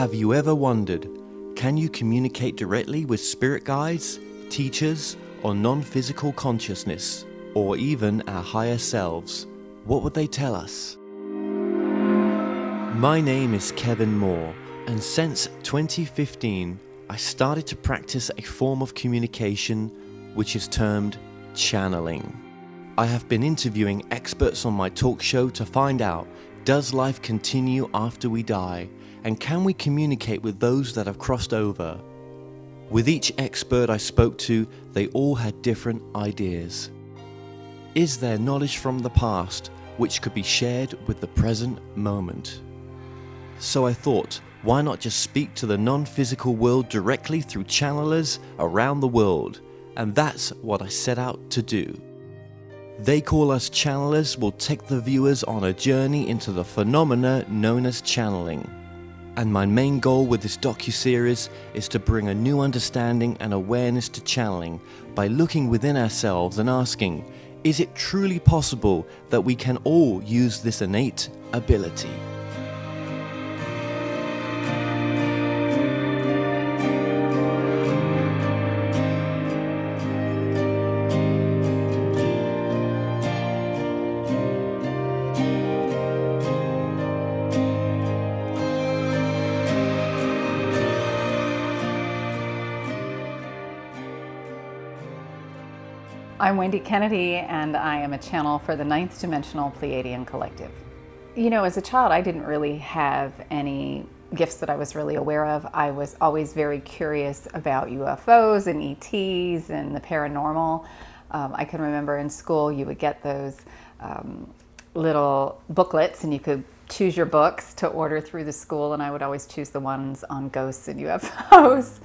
Have you ever wondered, can you communicate directly with spirit guides, teachers, or non-physical consciousness, or even our higher selves? What would they tell us? My name is Kevin Moore, and since 2015, I started to practice a form of communication which is termed channeling. I have been interviewing experts on my talk show to find out, does life continue after we die? And can we communicate with those that have crossed over? With each expert I spoke to, they all had different ideas. Is there knowledge from the past which could be shared with the present moment? So I thought, why not just speak to the non-physical world directly through channelers around the world? And that's what I set out to do. They Call Us Channelers will take the viewers on a journey into the phenomena known as channeling. And my main goal with this docuseries is to bring a new understanding and awareness to channeling by looking within ourselves and asking, is it truly possible that we can all use this innate ability? I'm Wendy Kennedy, and I am a channel for the Dimensional Pleiadian Collective. You know, as a child, I didn't really have any gifts that I was really aware of. I was always very curious about UFOs and ETs and the paranormal. I can remember in school you would get those little booklets, and you could choose your books to order through the school, and I would always choose the ones on ghosts and UFOs.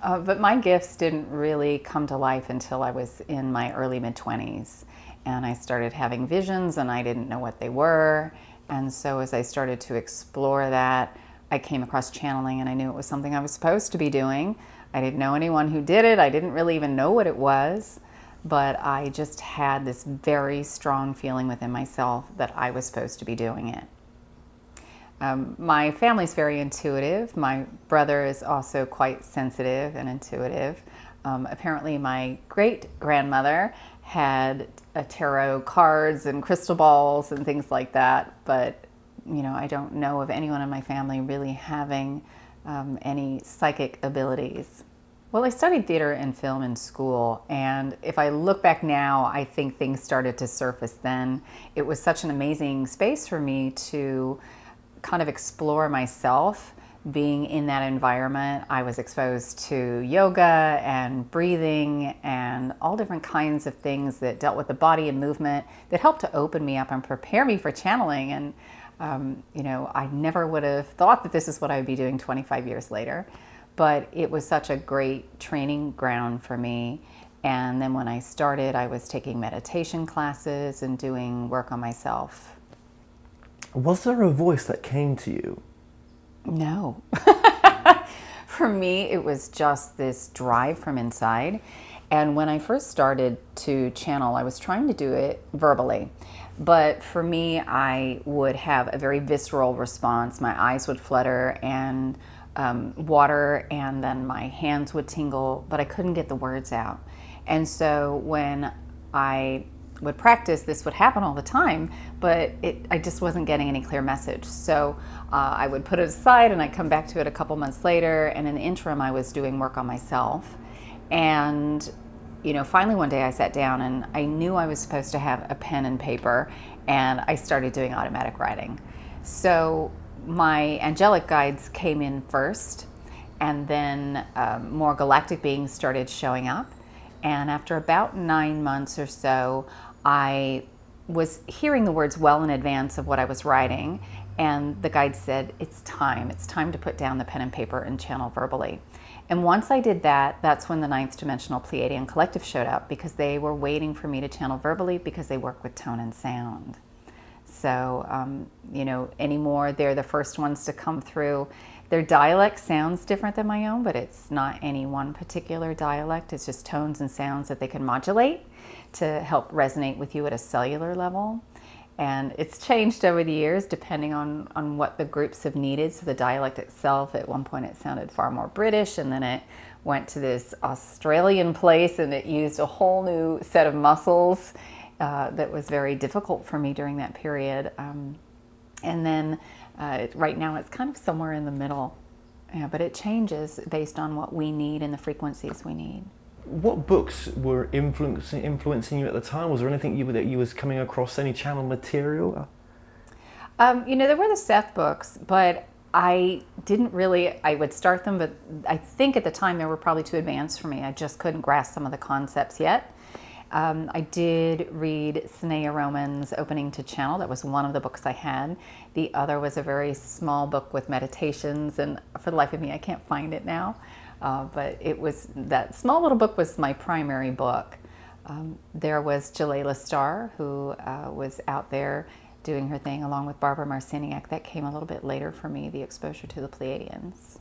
But my gifts didn't really come to life until I was in my early mid-20s. And I started having visions, and I didn't know what they were. And so as I started to explore that, I came across channeling, and I knew it was something I was supposed to be doing. I didn't know anyone who did it. I didn't really even know what it was. But I just had this very strong feeling within myself that I was supposed to be doing it. My family's very intuitive. My brother is also quite sensitive and intuitive. Apparently my great-grandmother had tarot cards and crystal balls and things like that, but you know, I don't know of anyone in my family really having any psychic abilities. Well, I studied theater and film in school, and if I look back now, I think things started to surface then. It was such an amazing space for me to kind of explore myself. Being in that environment, I was exposed to yoga and breathing and all different kinds of things that dealt with the body and movement that helped to open me up and prepare me for channeling. And you know, I never would have thought that this is what I would be doing 25 years later, but it was such a great training ground for me. And then when I started, I was taking meditation classes and doing work on myself. Was there a voice that came to you? No. For me, it was just this drive from inside. And when I first started to channel, I was trying to do it verbally. But for me, I would have a very visceral response. My eyes would flutter and water, and then my hands would tingle, but I couldn't get the words out. And so when I would practice, this would happen all the time, but I just wasn't getting any clear message. So I would put it aside, and I'd come back to it a couple months later, and in the interim I was doing work on myself. And you know, finally one day I sat down, and I knew I was supposed to have a pen and paper, and I started doing automatic writing. So my angelic guides came in first, and then more galactic beings started showing up. And after about 9 months or so, I was hearing the words well in advance of what I was writing, and the guide said, it's time to put down the pen and paper and channel verbally. And once I did that, that's when the Dimensional Pleiadian Collective showed up, because they were waiting for me to channel verbally because they work with tone and sound. So, you know, anymore, they're the first ones to come through. Their dialect sounds different than my own, but it's not any one particular dialect. It's just tones and sounds that they can modulate to help resonate with you at a cellular level. And it's changed over the years depending on what the groups have needed. So the dialect itself, at one point it sounded far more British, and then it went to this Australian place and it used a whole new set of muscles that was very difficult for me during that period. And then right now it's kind of somewhere in the middle. Yeah, but it changes based on what we need and the frequencies we need. What books were influencing you at the time? Was there anything that you was coming across, any channel material? There were the Seth books, but I didn't really, I would start them, but I think at the time they were probably too advanced for me. I just couldn't grasp some of the concepts yet. I did read Snea Roman's Opening to Channel. That was one of the books I had. The other was a very small book with meditations, and for the life of me, I can't find it now. But it was, that small little book was my primary book. There was Jalila Starr, who was out there doing her thing along with Barbara Marciniak. That came a little bit later for me, the exposure to the Pleiadians.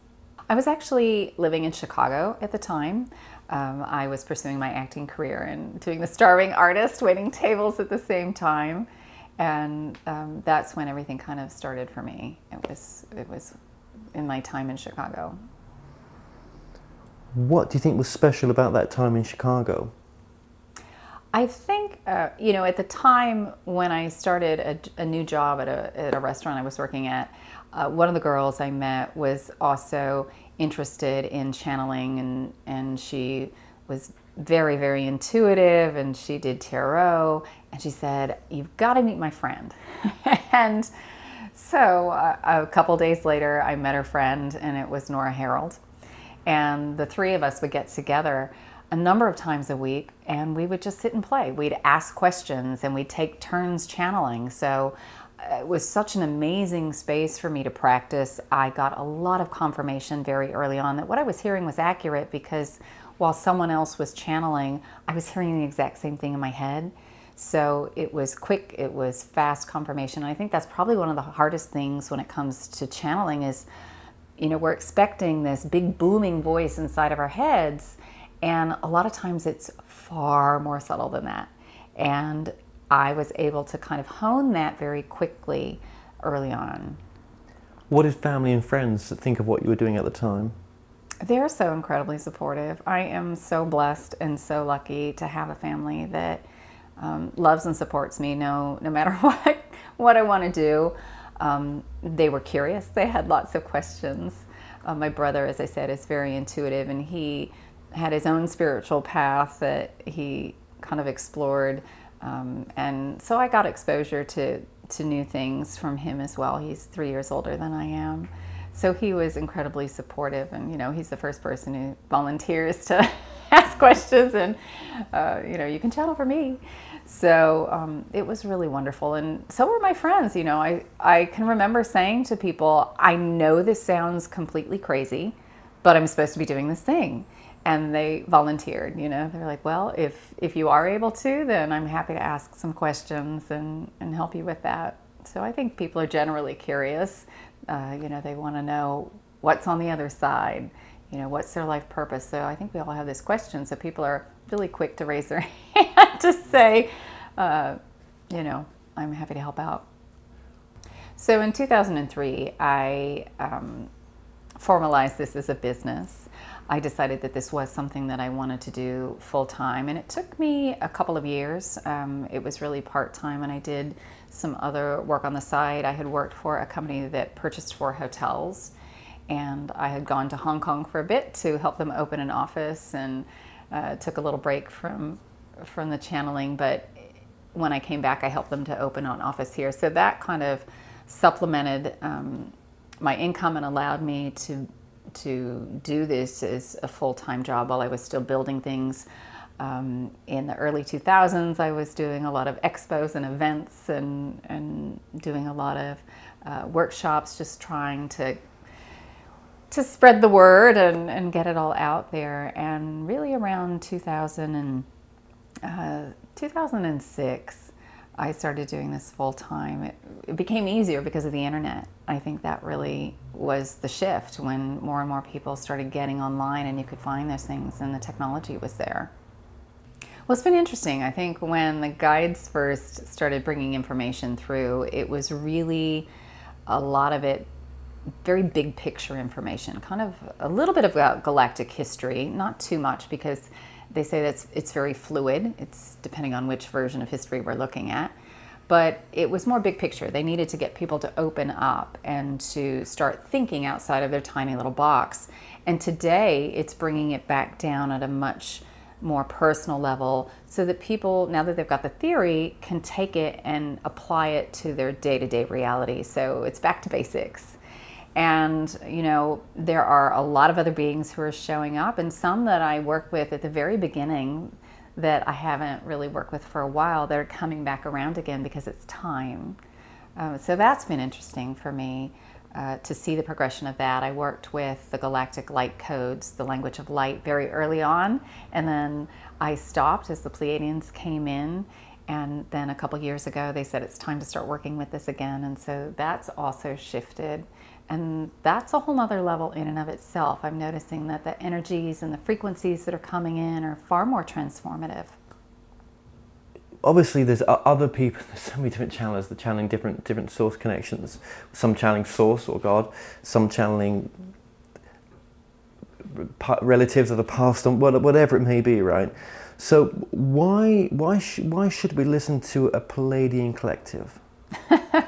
I was actually living in Chicago at the time. I was pursuing my acting career and doing the starving artist, waiting tables at the same time. And that's when everything kind of started for me. It was in my time in Chicago. What do you think was special about that time in Chicago? I think, at the time when I started a new job at a restaurant I was working at, one of the girls I met was also interested in channeling, and she was very, very intuitive, and she did tarot, and she said, "You've got to meet my friend." And so a couple days later, I met her friend, and it was Nora Harold. And the three of us would get together a number of times a week, and we would just sit and play. We'd ask questions, and we'd take turns channeling. So it was such an amazing space for me to practice. I got a lot of confirmation very early on that what I was hearing was accurate, because while someone else was channeling, I was hearing the exact same thing in my head. So it was quick, it was fast confirmation. And I think that's probably one of the hardest things when it comes to channeling is, we're expecting this big booming voice inside of our heads, and a lot of times it's far more subtle than that. And I was able to kind of hone that very quickly early on. What did family and friends think of what you were doing at the time? They're so incredibly supportive. I am so blessed and so lucky to have a family that loves and supports me no matter what I want to do. They were curious. They had lots of questions. My brother, as I said, is very intuitive, and he had his own spiritual path that he kind of explored. And so I got exposure to new things from him as well. He's 3 years older than I am. So he was incredibly supportive, and he's the first person who volunteers to ask questions, and you can channel for me. So it was really wonderful, and so were my friends. I can remember saying to people, I know this sounds completely crazy, but I'm supposed to be doing this thing. And they volunteered. They're like, well, if you are able to, then I'm happy to ask some questions and help you with that. So I think people are generally curious. They want to know what's on the other side. What's their life purpose? So I think we all have this question. So people are really quick to raise their hand to say, I'm happy to help out. So in 2003, I formalized this as a business. I decided that this was something that I wanted to do full time, and it took me a couple of years. It was really part-time, and I did some other work on the side. I had worked for a company that purchased 4 hotels, and I had gone to Hong Kong for a bit to help them open an office, and took a little break from the channeling, but when I came back, I helped them to open an office here. So that kind of supplemented my income and allowed me to do this as a full-time job while I was still building things. In the early 2000s, I was doing a lot of expos and events and doing a lot of workshops, just trying to spread the word and get it all out there. And really around 2006, I started doing this full-time. It became easier because of the internet. I think that really was the shift when more and more people started getting online and you could find those things and the technology was there. Well, it's been interesting. I think when the guides first started bringing information through, it was really a lot of it very big picture information, kind of a little bit of galactic history, not too much because they say that it's very fluid. It's depending on which version of history we're looking at. But it was more big picture. They needed to get people to open up and to start thinking outside of their tiny little box. And today it's bringing it back down at a much more personal level so that people, now that they've got the theory, can take it and apply it to their day-to-day reality. So it's back to basics. And, you know, there are a lot of other beings who are showing up, and some that I work with at the very beginning that I haven't really worked with for a while, that are coming back around again because it's time. So that's been interesting for me. To see the progression of that. I worked with the galactic light codes, the language of light, very early on, and then I stopped as the Pleiadians came in, and then a couple years ago they said it's time to start working with this again, and so that's also shifted, and that's a whole nother level in and of itself. I'm noticing that the energies and the frequencies that are coming in are far more transformative. Obviously there's other people, there's so many different channels that channeling different source connections. Some channeling source or God, some channeling relatives of the past, and whatever it may be, right? So why should we listen to a Pleiadian collective?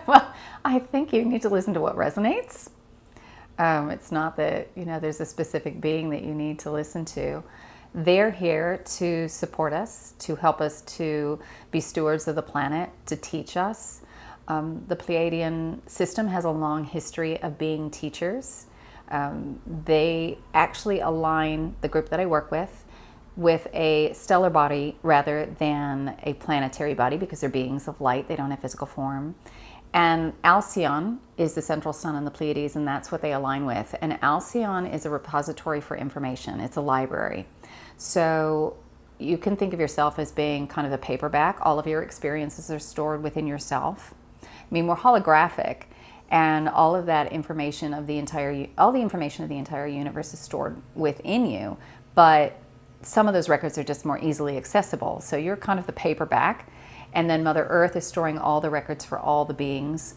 Well, I think you need to listen to what resonates. It's not that, you know, there's a specific being that you need to listen to. They're here to support us, to help us to be stewards of the planet, to teach us. The Pleiadian system has a long history of being teachers. They actually align the group that I work with a stellar body rather than a planetary body because they're beings of light. They don't have physical form. And Alcyon is the central sun in the Pleiades, and that's what they align with. And Alcyon is a repository for information. It's a library. So you can think of yourself as being kind of a paperback. All of your experiences are stored within yourself. I mean, we're holographic, and all of that information of the information of the entire universe is stored within you, but some of those records are just more easily accessible. So you're kind of the paperback, and then Mother Earth is storing all the records for all the beings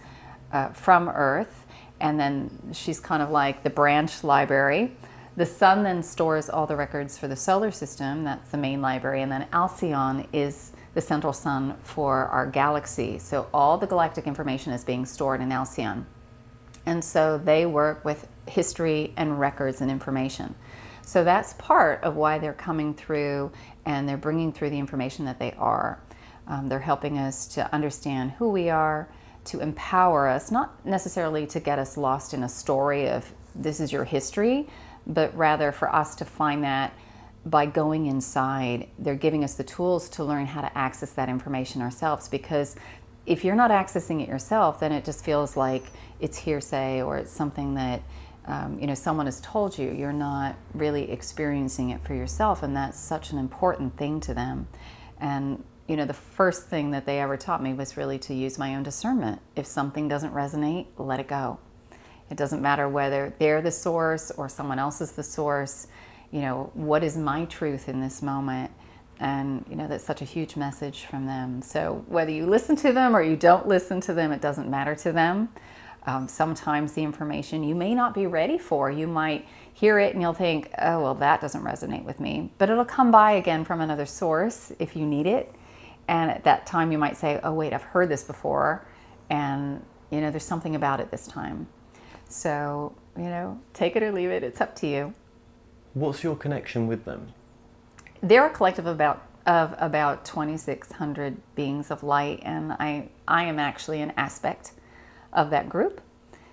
from Earth, and then she's kind of like the branch library. The sun then stores all the records for the solar system, that's the main library, and then Alcyon is the central sun for our galaxy. So all the galactic information is being stored in Alcyon. And so they work with history and records and information. So that's part of why they're coming through and they're bringing through the information that they are. They're helping us to understand who we are, to empower us, not necessarily to get us lost in a story of this is your history, but rather for us to find that by going inside. They're giving us the tools to learn how to access that information ourselves, because if you're not accessing it yourself, then it just feels like it's hearsay or it's something that you know, someone has told you. You're not really experiencing it for yourself, and that's such an important thing to them. And you know, the first thing that they ever taught me was really to use my own discernment. If something doesn't resonate, let it go. It doesn't matter whether they're the source or someone else is the source. You know, what is my truth in this moment? And, you know, that's such a huge message from them. So whether you listen to them or you don't listen to them, it doesn't matter to them. Sometimes the information you may not be ready for. You might hear it and you'll think, oh, well, that doesn't resonate with me. But it'll come by again from another source if you need it. And at that time you might say, oh, wait, I've heard this before. And, you know, there's something about it this time. So, you know, take it or leave it. It's up to you. What's your connection with them? They're a collective of about 2,600 beings of light, and I am actually an aspect of that group.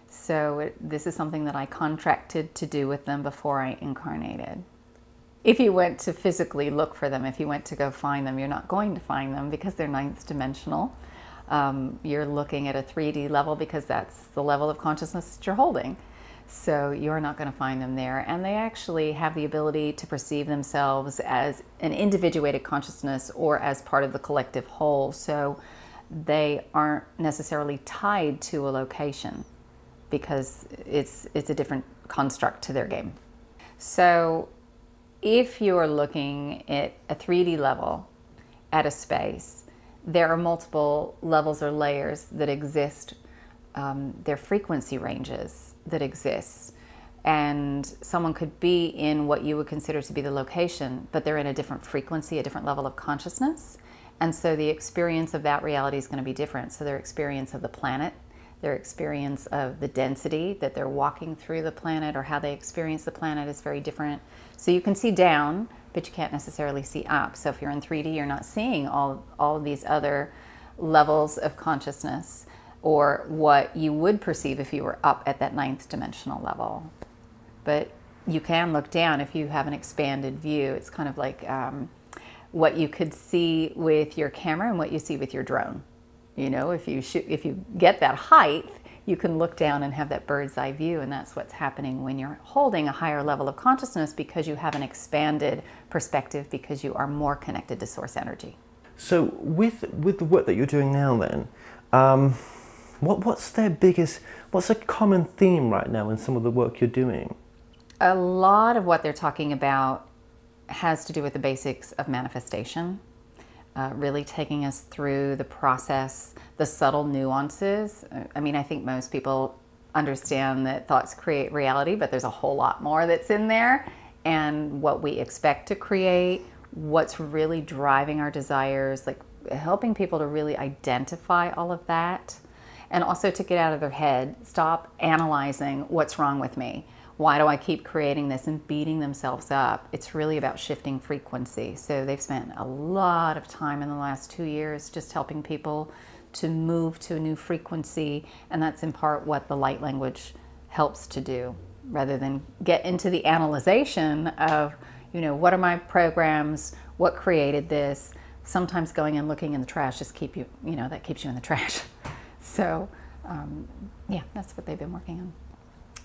So this is something that I contracted to do with them before I incarnated. If you went to physically look for them, if you went to go find them, you're not going to find them because they're ninth dimensional. You're looking at a 3D level because that's the level of consciousness that you're holding. So you're not going to find them there. And they actually have the ability to perceive themselves as an individuated consciousness or as part of the collective whole. So they aren't necessarily tied to a location because it's a different construct to their game. So if you're looking at a 3D level at a space, there are multiple levels or layers that exist. There are frequency ranges that exist. And someone could be in what you would consider to be the location, but they're in a different frequency, a different level of consciousness. And so the experience of that reality is going to be different. So their experience of the planet, their experience of the density that they're walking through the planet, or how they experience the planet, is very different. So you can see down, but you can't necessarily see up. So if you're in 3D, you're not seeing all of these other levels of consciousness, or what you would perceive if you were up at that 9th dimensional level. But you can look down if you have an expanded view. It's kind of like what you could see with your camera and what you see with your drone. You know, if you get that height, you can look down and have that bird's eye view, and that's what's happening when you're holding a higher level of consciousness, because you have an expanded perspective, because you are more connected to source energy. So with the work that you're doing now then, what's a common theme right now in some of the work you're doing? A lot of what they're talking about has to do with the basics of manifestation, really taking us through the process, the subtle nuances. I mean, I think most people understand that thoughts create reality, but there's a whole lot more that's in there, and what we expect to create, what's really driving our desires, like helping people to really identify all of that, and also to get out of their head, stop analyzing what's wrong with me. Why do I keep creating this, and beating themselves up? It's really about shifting frequency. So they've spent a lot of time in the last 2 years just helping people to move to a new frequency, and that's in part what the light language helps to do, rather than get into the analyzation of, you know, what are my programs, what created this. Sometimes going and looking in the trash just keeps you in the trash. So yeah, that's what they've been working on.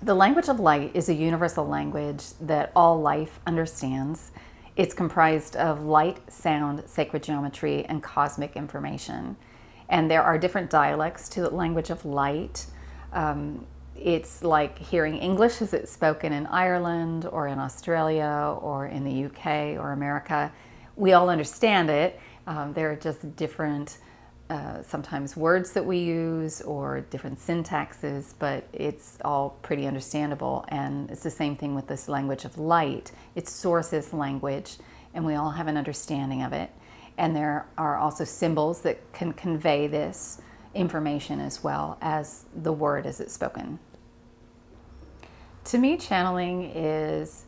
The language of light is a universal language that all life understands. It's comprised of light, sound, sacred geometry, and cosmic information. And there are different dialects to the language of light. It's like hearing English as it's spoken in Ireland, or in Australia, or in the UK, or America. We all understand it. There are just different sometimes words that we use, or different syntaxes, but it's all pretty understandable. And it's the same thing with this language of light. It's source's language, and we all have an understanding of it. And there are also symbols that can convey this information as well as the word as it's spoken. To me, channeling is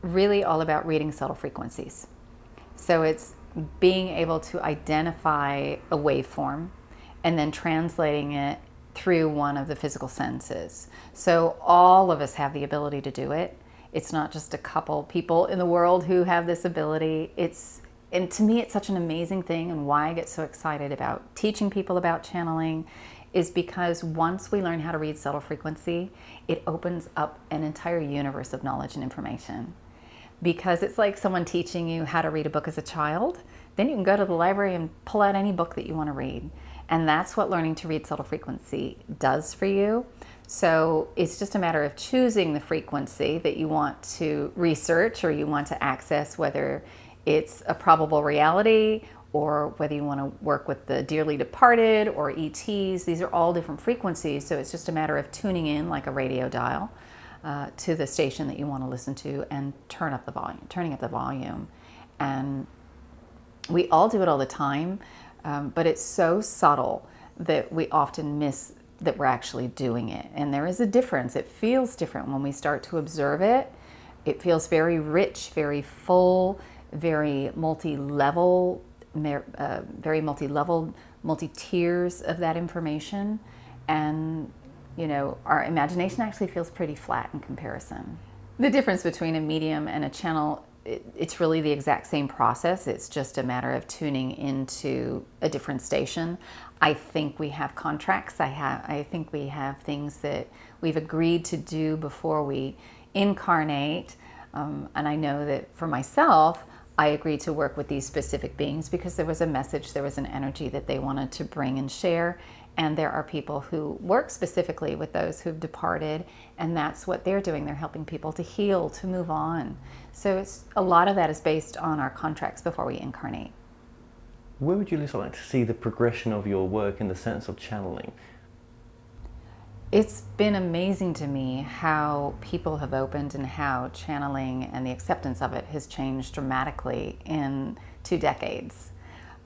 really all about reading subtle frequencies. So it's being able to identify a waveform and then translating it through one of the physical senses. So all of us have the ability to do it. It's not just a couple people in the world who have this ability. And to me, it's such an amazing thing, and why I get so excited about teaching people about channeling is because once we learn how to read subtle frequency, it opens up an entire universe of knowledge and information. Because it's like someone teaching you how to read a book as a child. Then you can go to the library and pull out any book that you want to read. And that's what learning to read subtle frequency does for you. So it's just a matter of choosing the frequency that you want to research, or you want to access, whether it's a probable reality, or whether you want to work with the dearly departed or ETs. These are all different frequencies. So it's just a matter of tuning in like a radio dial to the station that you want to listen to, and turning up the volume. And we all do it all the time, but it's so subtle that we often miss that we're actually doing it. And there is a difference. It feels different when we start to observe it. It feels very rich, very full, very multi-level, multi-tiers of that information. And you know, our imagination actually feels pretty flat in comparison. The difference between a medium and a channel, it's really the exact same process. It's just a matter of tuning into a different station. I think we have contracts. I think we have things that we've agreed to do before we incarnate. And I know that for myself, I agreed to work with these specific beings because there was a message, there was an energy that they wanted to bring and share. And there are people who work specifically with those who've departed, and that's what they're doing. They're helping people to heal, to move on. So a lot of that is based on our contracts before we incarnate. Where would you like to see the progression of your work in the sense of channeling? It's been amazing to me how people have opened and how channeling and the acceptance of it has changed dramatically in 2 decades.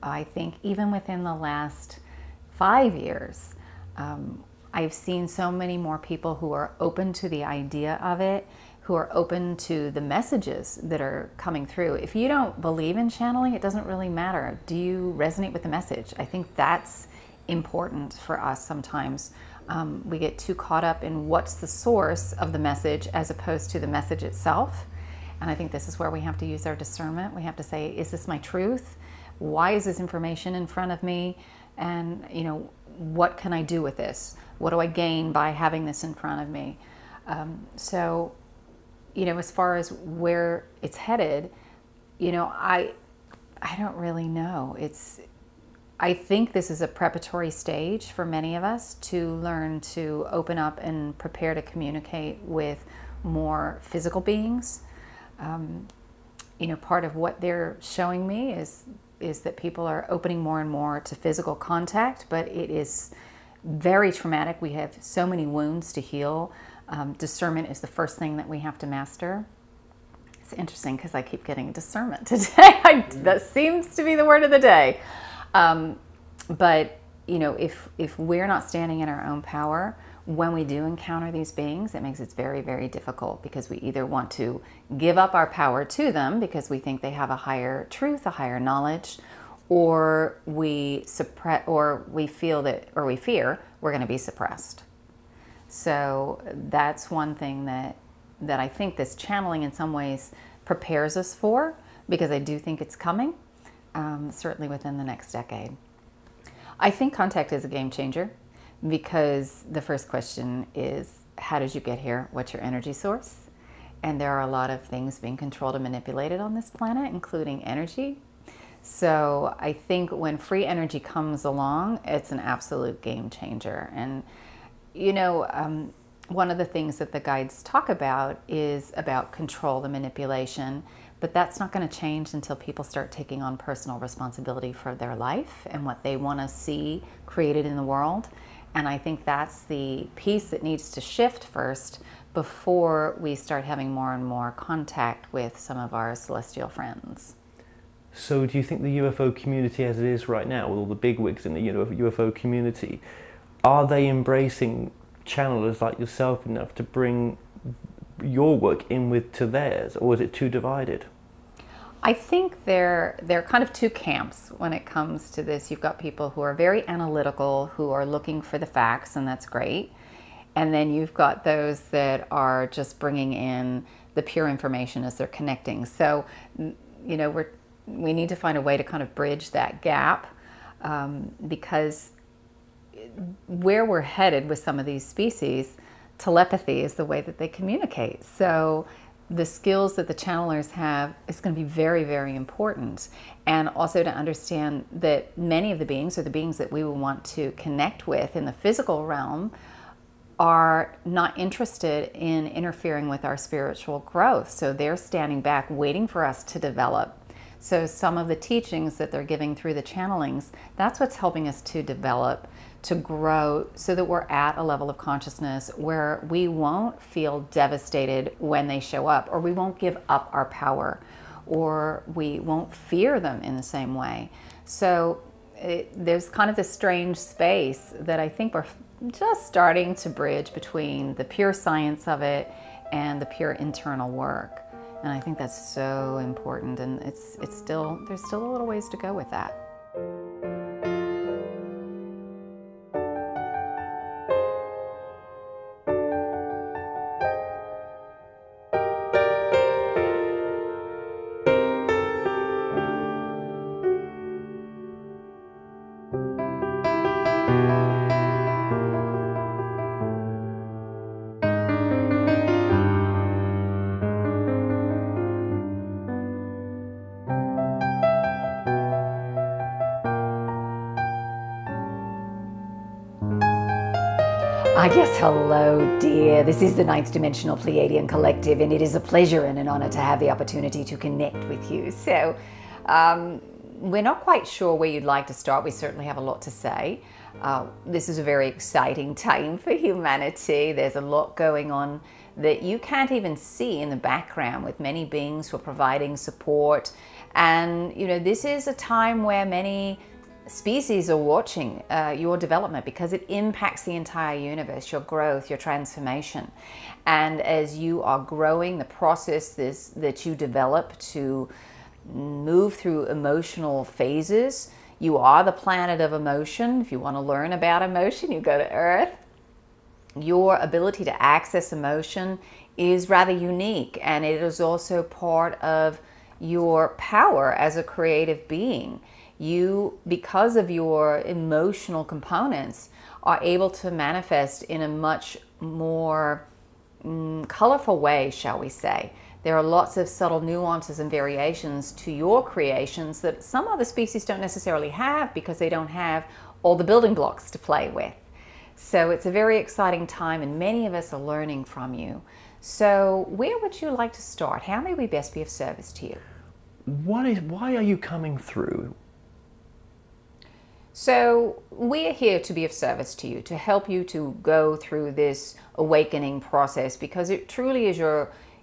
I think even within the last 5 years, I've seen so many more people who are open to the idea of it, who are open to the messages that are coming through. If you don't believe in channeling, it doesn't really matter. Do you resonate with the message? I think that's important for us sometimes. We get too caught up in what's the source of the message as opposed to the message itself. And I think this is where we have to use our discernment. We have to say, is this my truth? Why is this information in front of me? And, you know, what can I do with this? What do I gain by having this in front of me? So, you know, as far as where it's headed, you know, I don't really know. I think this is a preparatory stage for many of us to learn to open up and prepare to communicate with more physical beings. You know, part of what they're showing me is that people are opening more and more to physical contact, but it is very traumatic. We have so many wounds to heal. Discernment is the first thing that we have to master. It's interesting because I keep getting discernment today. That seems to be the word of the day. But, you know, if we're not standing in our own power, when we do encounter these beings, it makes it very, very difficult because we either want to give up our power to them because we think they have a higher truth, a higher knowledge, or we suppress, or we feel that, or we fear we're going to be suppressed. So that's one thing that I think this channeling in some ways prepares us for, because I do think it's coming, certainly within the next decade. I think contact is a game changer because the first question is, how did you get here? What's your energy source? And there are a lot of things being controlled and manipulated on this planet, including energy. So I think when free energy comes along, it's an absolute game changer. And, you know, one of the things that the guides talk about is about control, the manipulation, but that's not going to change until people start taking on personal responsibility for their life and what they want to see created in the world. And I think that's the piece that needs to shift first before we start having more and more contact with some of our celestial friends. So do you think the UFO community as it is right now, with all the bigwigs in the UFO community, are they embracing channelers like yourself enough to bring your work in to theirs, or is it too divided? I think they're kind of two camps when it comes to this. You've got people who are very analytical, who are looking for the facts, and that's great. And then you've got those that are just bringing in the pure information as they're connecting. So, you know, we need to find a way to kind of bridge that gap, because where we're headed with some of these species, telepathy is the way that they communicate. So the skills that the channelers have is going to be very, very important. And also to understand that many of the beings, or the beings that we will want to connect with in the physical realm, are not interested in interfering with our spiritual growth. So they're standing back waiting for us to develop. So some of the teachings that they're giving through the channelings, that's what's helping us to develop, to grow, so that we're at a level of consciousness where we won't feel devastated when they show up, or we won't give up our power, or we won't fear them in the same way. So there's kind of this strange space that I think we're just starting to bridge between the pure science of it and the pure internal work. And I think that's so important, and there's still a little ways to go with that. Yes, hello dear. This is the 9th Dimensional Pleiadian Collective, and it is a pleasure and an honor to have the opportunity to connect with you. So we're not quite sure where you'd like to start. We certainly have a lot to say. This is a very exciting time for humanity. There's a lot going on that you can't even see in the background, with many beings who are providing support. And, you know, this is a time where many species are watching your development, because it impacts the entire universe, your growth, your transformation. And as you are growing, the process that you develop to move through emotional phases. You are the planet of emotion. If you want to learn about emotion, you go to Earth. Your ability to access emotion is rather unique, and it is also part of your power as a creative being. You, because of your emotional components, are able to manifest in a much more colorful way, shall we say. There are lots of subtle nuances and variations to your creations that some other species don't necessarily have, because they don't have all the building blocks to play with. So it's a very exciting time, and many of us are learning from you. So where would you like to start? How may we best be of service to you? Why are you coming through? So we're here to be of service to you, to help you to go through this awakening process, because it truly is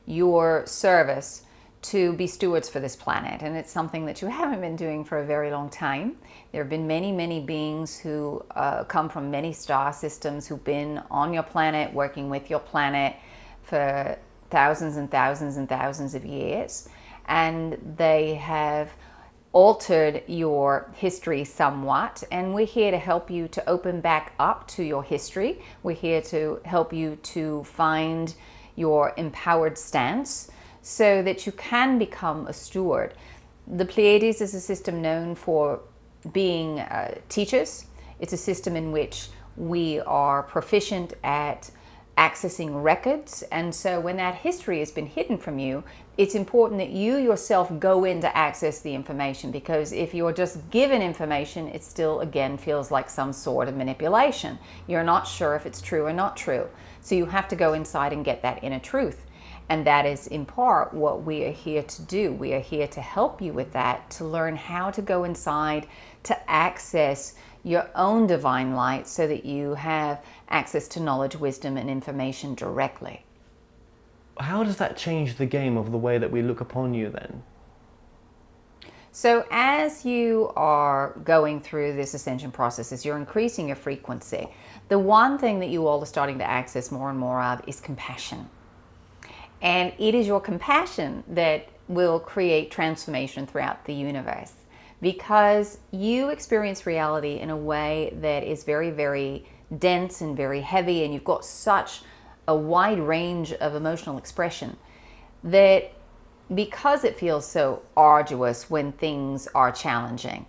your service to be stewards for this planet. And it's something that you haven't been doing for a very long time. There have been many, many beings who come from many star systems who've been on your planet, working with your planet for thousands and thousands and thousands of years. And they have altered your history somewhat. And we're here to help you to open back up to your history. We're here to help you to find your empowered stance, so that you can become a steward. The Pleiades is a system known for being teachers. It's a system in which we are proficient at accessing records. And so when that history has been hidden from you, it's important that you yourself go in to access the information, because if you're just given information, it still, again, feels like some sort of manipulation. You're not sure if it's true or not true. So you have to go inside and get that inner truth. And that is in part what we are here to do. We are here to help you with that, to learn how to go inside, to access your own divine light, so that you have access to knowledge, wisdom, and information directly. How does that change the game of the way that we look upon you then? So as you are going through this ascension process, as you're increasing your frequency, the one thing that you all are starting to access more and more of is compassion. And it is your compassion that will create transformation throughout the universe, because you experience reality in a way that is very, very dense and very heavy, and you've got such a wide range of emotional expression that, because it feels so arduous when things are challenging,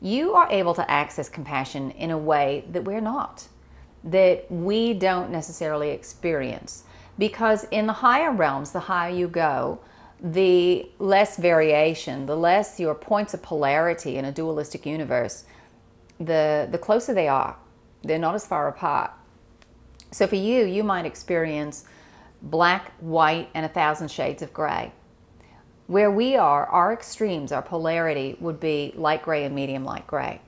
you are able to access compassion in a way that we're not, that we don't necessarily experience. Because in the higher realms, the higher you go, the less variation, the less your points of polarity in a dualistic universe, the closer they are. They're not as far apart. So for you, you might experience black, white, and 1,000 shades of gray. Where we are, our extremes, our polarity would be light gray and medium light gray.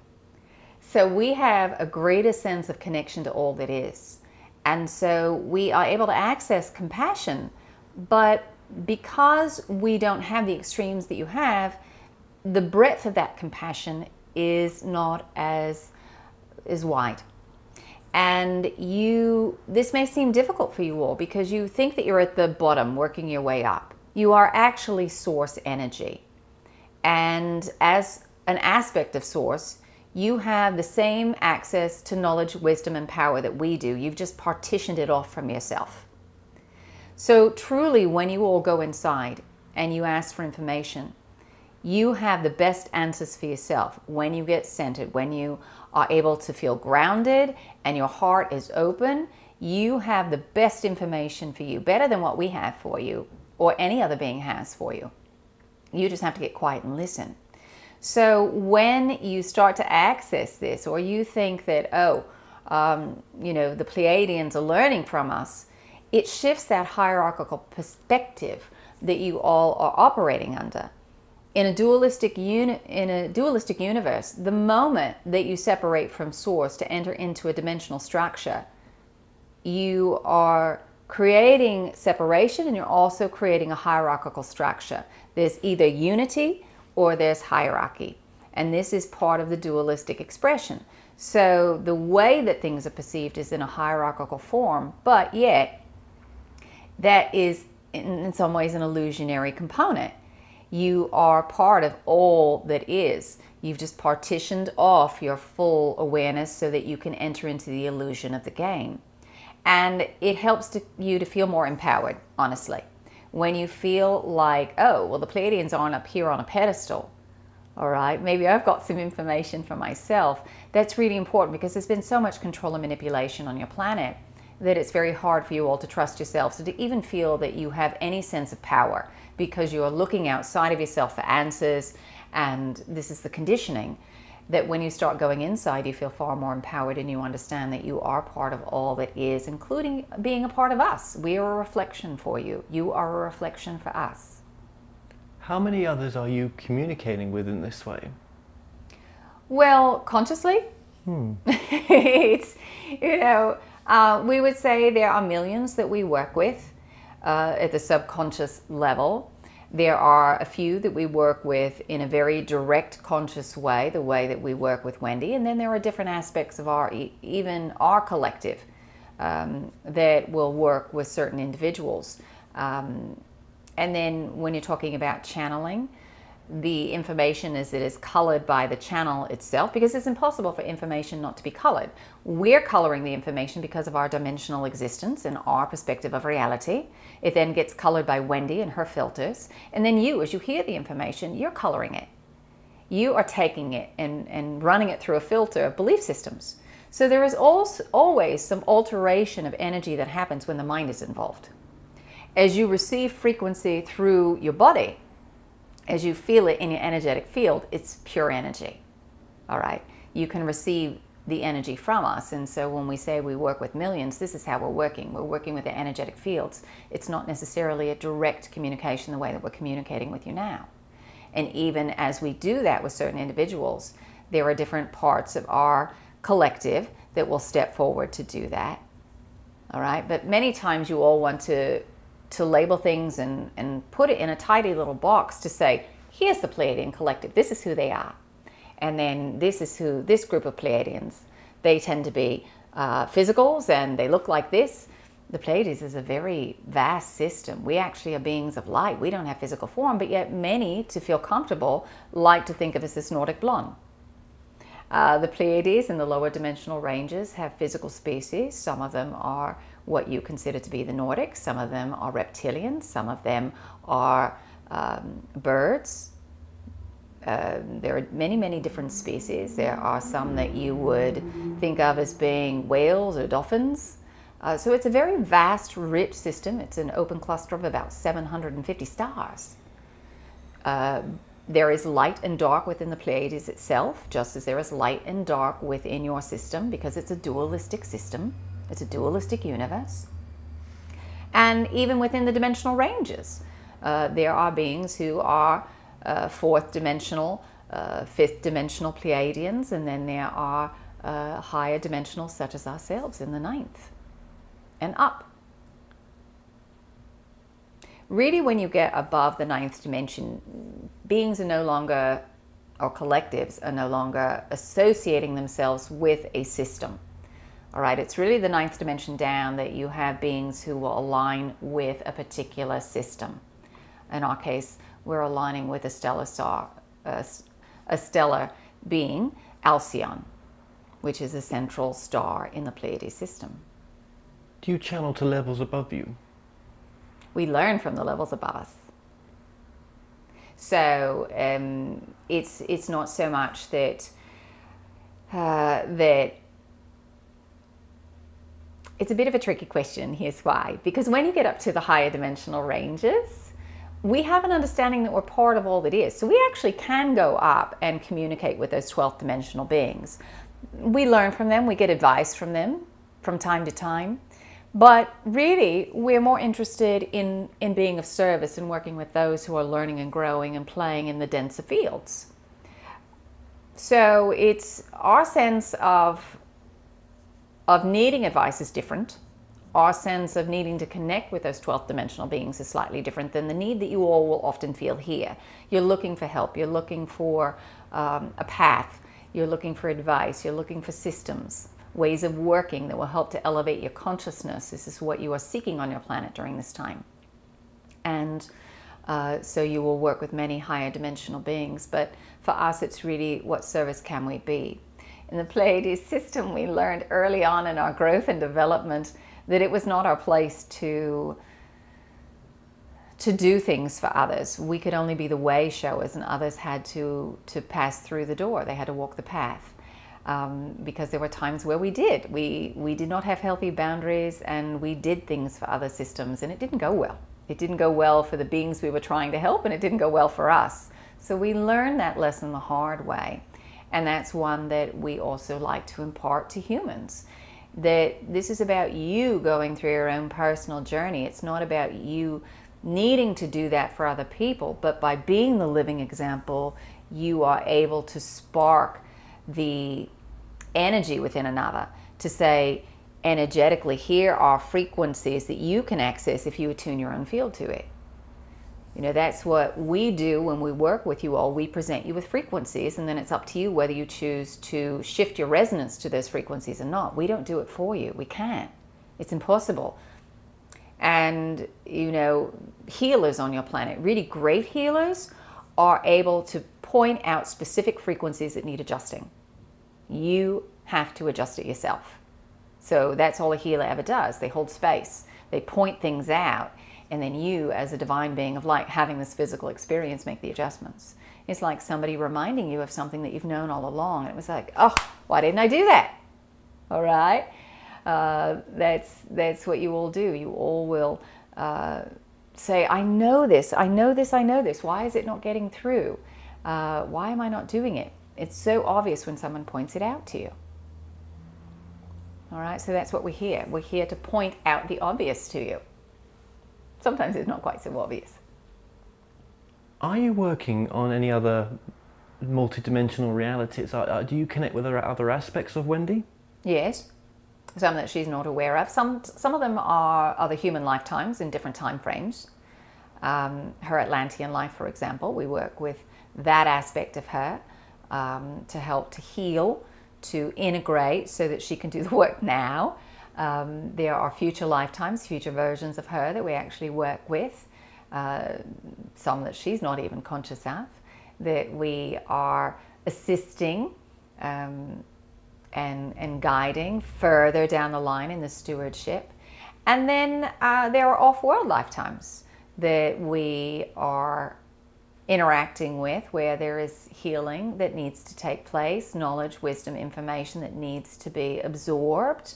So we have a greater sense of connection to all that is. And so we are able to access compassion, but because we don't have the extremes that you have, the breadth of that compassion is not as wide. And this may seem difficult for you all, because you think that you're at the bottom working your way up. You are actually source energy. And as an aspect of source, you have the same access to knowledge, wisdom, and power that we do. You've just partitioned it off from yourself. So truly, when you all go inside and you ask for information, you have the best answers for yourself when you get centered, when you are able to feel grounded and your heart is open. You have the best information for you, better than what we have for you or any other being has for you. You just have to get quiet and listen. So when you start to access this, or you think that, the Pleiadians are learning from us, it shifts that hierarchical perspective that you all are operating under. in a dualistic universe, the moment that you separate from source to enter into a dimensional structure, you are creating separation, and you're also creating a hierarchical structure. There's either unity or there's hierarchy, and this is part of the dualistic expression. So the way that things are perceived is in a hierarchical form, but yet that is in some ways an illusionary component. You are part of all that is. You've just partitioned off your full awareness so that you can enter into the illusion of the game. And it helps you to feel more empowered, honestly. When you feel like, oh, well, the Pleiadians aren't up here on a pedestal, all right, maybe I've got some information for myself. That's really important, because there's been so much control and manipulation on your planet that it's very hard for you all to trust yourselves, so to even feel that you have any sense of power, because you are looking outside of yourself for answers. And this is the conditioning, that when you start going inside, you feel far more empowered, and you understand that you are part of all that is, including being a part of us. We are a reflection for you. You are a reflection for us. How many others are you communicating with in this way? Well, consciously, it's, we would say there are millions that we work with at the subconscious level. There are a few that we work with in a very direct, conscious way, the way that we work with Wendy. And then there are different aspects of even our collective that will work with certain individuals. And then when you're talking about channeling, the information is colored by the channel itself, because it's impossible for information not to be colored. We're coloring the information because of our dimensional existence and our perspective of reality. It then gets colored by Wendy and her filters. And then you, as you hear the information, you're coloring it. You are taking it and running it through a filter of belief systems. So there is always some alteration of energy that happens when the mind is involved. As you receive frequency through your body, as you feel it in your energetic field, it's pure energy, all right? You can receive the energy from us. And so when we say we work with millions, this is how we're working. We're working with the energetic fields. It's not necessarily a direct communication the way that we're communicating with you now. And even as we do that with certain individuals, there are different parts of our collective that will step forward to do that, all right? But many times you all want to label things and put it in a tidy little box to say, here's the Pleiadian Collective, this is who they are. And then this is who this group of Pleiadians, they tend to be physicals, and they look like this. The Pleiades is a very vast system. We actually are beings of light. We don't have physical form, but yet many, to feel comfortable, like to think of us as Nordic blonde. The Pleiades in the lower dimensional ranges have physical species. Some of them are what you consider to be the Nordics. Some of them are reptilians. Some of them are birds. There are many, many different species. There are some that you would think of as being whales or dolphins. So it's a very vast, rich system. It's an open cluster of about 750 stars. There is light and dark within the Pleiades itself, just as there is light and dark within your system, because it's a dualistic system. It's a dualistic universe. And even within the dimensional ranges, there are beings who are fourth dimensional, fifth dimensional Pleiadians, and then there are higher dimensionals such as ourselves in the ninth and up. Really, when you get above the ninth dimension, beings are no longer, or collectives are no longer associating themselves with a system. All right, it's really the ninth dimension down that you have beings who will align with a particular system. In our case, we're aligning with a stellar star, a stellar being, Alcyon, which is a central star in the Pleiades system. Do you channel to levels above you? We learn from the levels above us. So it's not so much that it's a bit of a tricky question. Here's why. Because when you get up to the higher dimensional ranges, we have an understanding that we're part of all that is. So we actually can go up and communicate with those 12th dimensional beings. We learn from them. We get advice from them from time to time. But really, we're more interested in being of service and working with those who are learning and growing and playing in the denser fields. So it's our sense of needing advice is different. Our sense of needing to connect with those 12th dimensional beings is slightly different than the need that you all will often feel here. You're looking for help. You're looking for a path. You're looking for advice. You're looking for systems, ways of working that will help to elevate your consciousness. This is what you are seeking on your planet during this time. And so you will work with many higher dimensional beings. But for us, it's really, what service can we be? In the Pleiades system, we learned early on in our growth and development that it was not our place to do things for others. We could only be the way showers, and others had to pass through the door. They had to walk the path. Because there were times where we did not have healthy boundaries, and we did things for other systems, and it didn't go well. It didn't go well for the beings we were trying to help, and it didn't go well for us. So we learned that lesson the hard way. And that's one that we also like to impart to humans. That this is about you going through your own personal journey. It's not about you needing to do that for other people, but by being the living example, you are able to spark the energy within another, to say energetically, here are frequencies that you can access if you attune your own field to it. You know, that's what we do when we work with you all. We present you with frequencies, and then it's up to you whether you choose to shift your resonance to those frequencies or not. We don't do it for you. We can't. It's impossible. And, you know, healers on your planet, really great healers, are able to point out specific frequencies that need adjusting. You have to adjust it yourself. So that's all a healer ever does. They hold space. They point things out. And then you, as a divine being of light, having this physical experience, make the adjustments. It's like somebody reminding you of something that you've known all along. And it was like, oh, why didn't I do that? All right? That's what you all do. You all will say, I know this, I know this, I know this. Why is it not getting through? Why am I not doing it? It's so obvious when someone points it out to you. All right? So that's what we're here. We're here to point out the obvious to you. Sometimes it's not quite so obvious. Are you working on any other multidimensional realities? Do you connect with other aspects of Wendy? Yes, some that she's not aware of. Some of them are other human lifetimes in different time frames. Her Atlantean life, for example, we work with that aspect of her to help to heal, to integrate so that she can do the work now. There are future lifetimes, future versions of her that we actually work with, some that she's not even conscious of, that we are assisting and guiding further down the line in the stewardship. And then there are off-world lifetimes that we are interacting with, where there is healing that needs to take place, knowledge, wisdom, information that needs to be absorbed,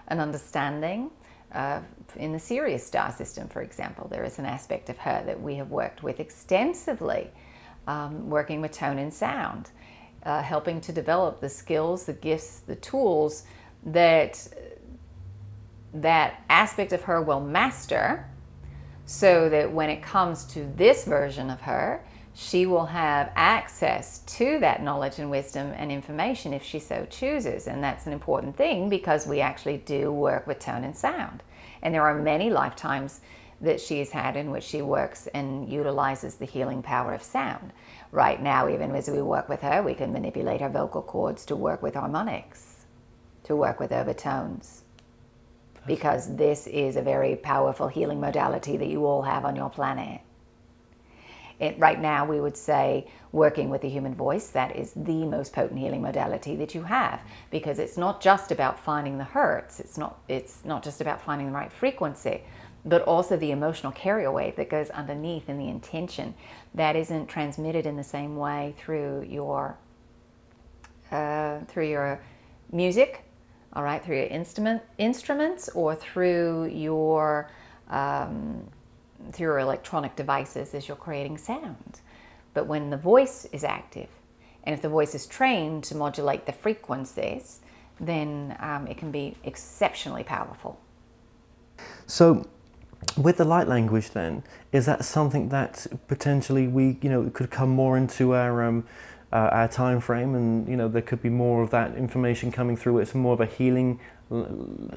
an understanding. In the Sirius star system, for example, there is an aspect of her that we have worked with extensively, working with tone and sound, helping to develop the skills, the gifts, the tools that that aspect of her will master, so that when it comes to this version of her, she will have access to that knowledge and wisdom and information if she so chooses. And that's an important thing, because we actually do work with tone and sound. And there are many lifetimes that she has had in which she works and utilizes the healing power of sound. Right now, even as we work with her, we can manipulate her vocal cords to work with harmonics, to work with overtones. Because this is a very powerful healing modality that you all have on your planet. Right now, we would say working with the human voice, that is the most potent healing modality that you have, because it's not just about finding the hertz, it's not just about finding the right frequency, but also the emotional carrier wave that goes underneath, and the intention that isn't transmitted in the same way through your music, all right, through your instruments, or through your electronic devices as you're creating sound. But when the voice is active, and if the voice is trained to modulate the frequencies, then it can be exceptionally powerful. So with the light language then, is that something that potentially we, could come more into our time frame, and there could be more of that information coming through? It's more of a healing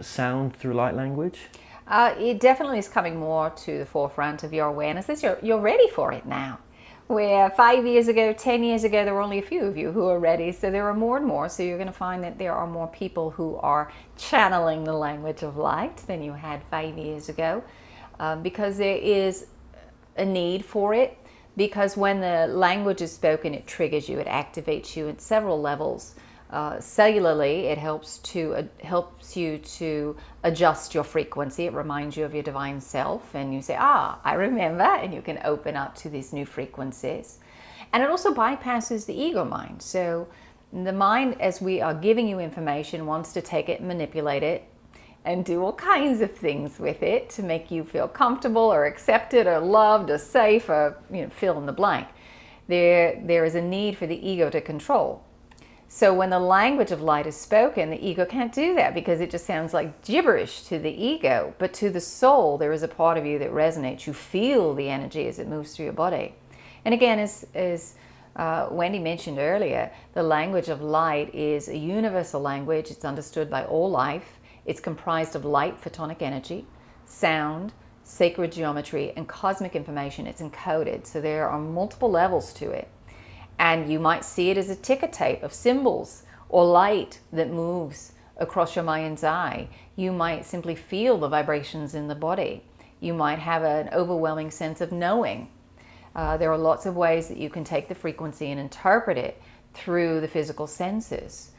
sound through light language? It definitely is coming more to the forefront of your awareness as you're ready for it now. Where 5 years ago, 10 years ago, there were only a few of you who are ready. So there are more and more. So you're going to find that there are more people who are channeling the language of light than you had 5 years ago, because there is a need for it. Because when the language is spoken, it triggers you, it activates you at several levels. Cellularly, it helps you to adjust your frequency. It reminds you of your divine self, and you say, I remember, and you can open up to these new frequencies. And it also bypasses the ego mind. So the mind, as we are giving you information, wants to take it and manipulate it and do all kinds of things with it to make you feel comfortable or accepted or loved or safe, or fill in the blank. There is a need for the ego to control. So when the language of light is spoken, the ego can't do that because it just sounds like gibberish to the ego. But to the soul, there is a part of you that resonates. You feel the energy as it moves through your body. And again, as Wendy mentioned earlier, the language of light is a universal language. It's understood by all life. It's comprised of light, photonic energy, sound, sacred geometry, and cosmic information. It's encoded. So there are multiple levels to it. And you might see it as a ticker tape of symbols or light that moves across your mind's eye. You might simply feel the vibrations in the body. You might have an overwhelming sense of knowing. There are lots of ways that you can take the frequency and interpret it through the physical senses.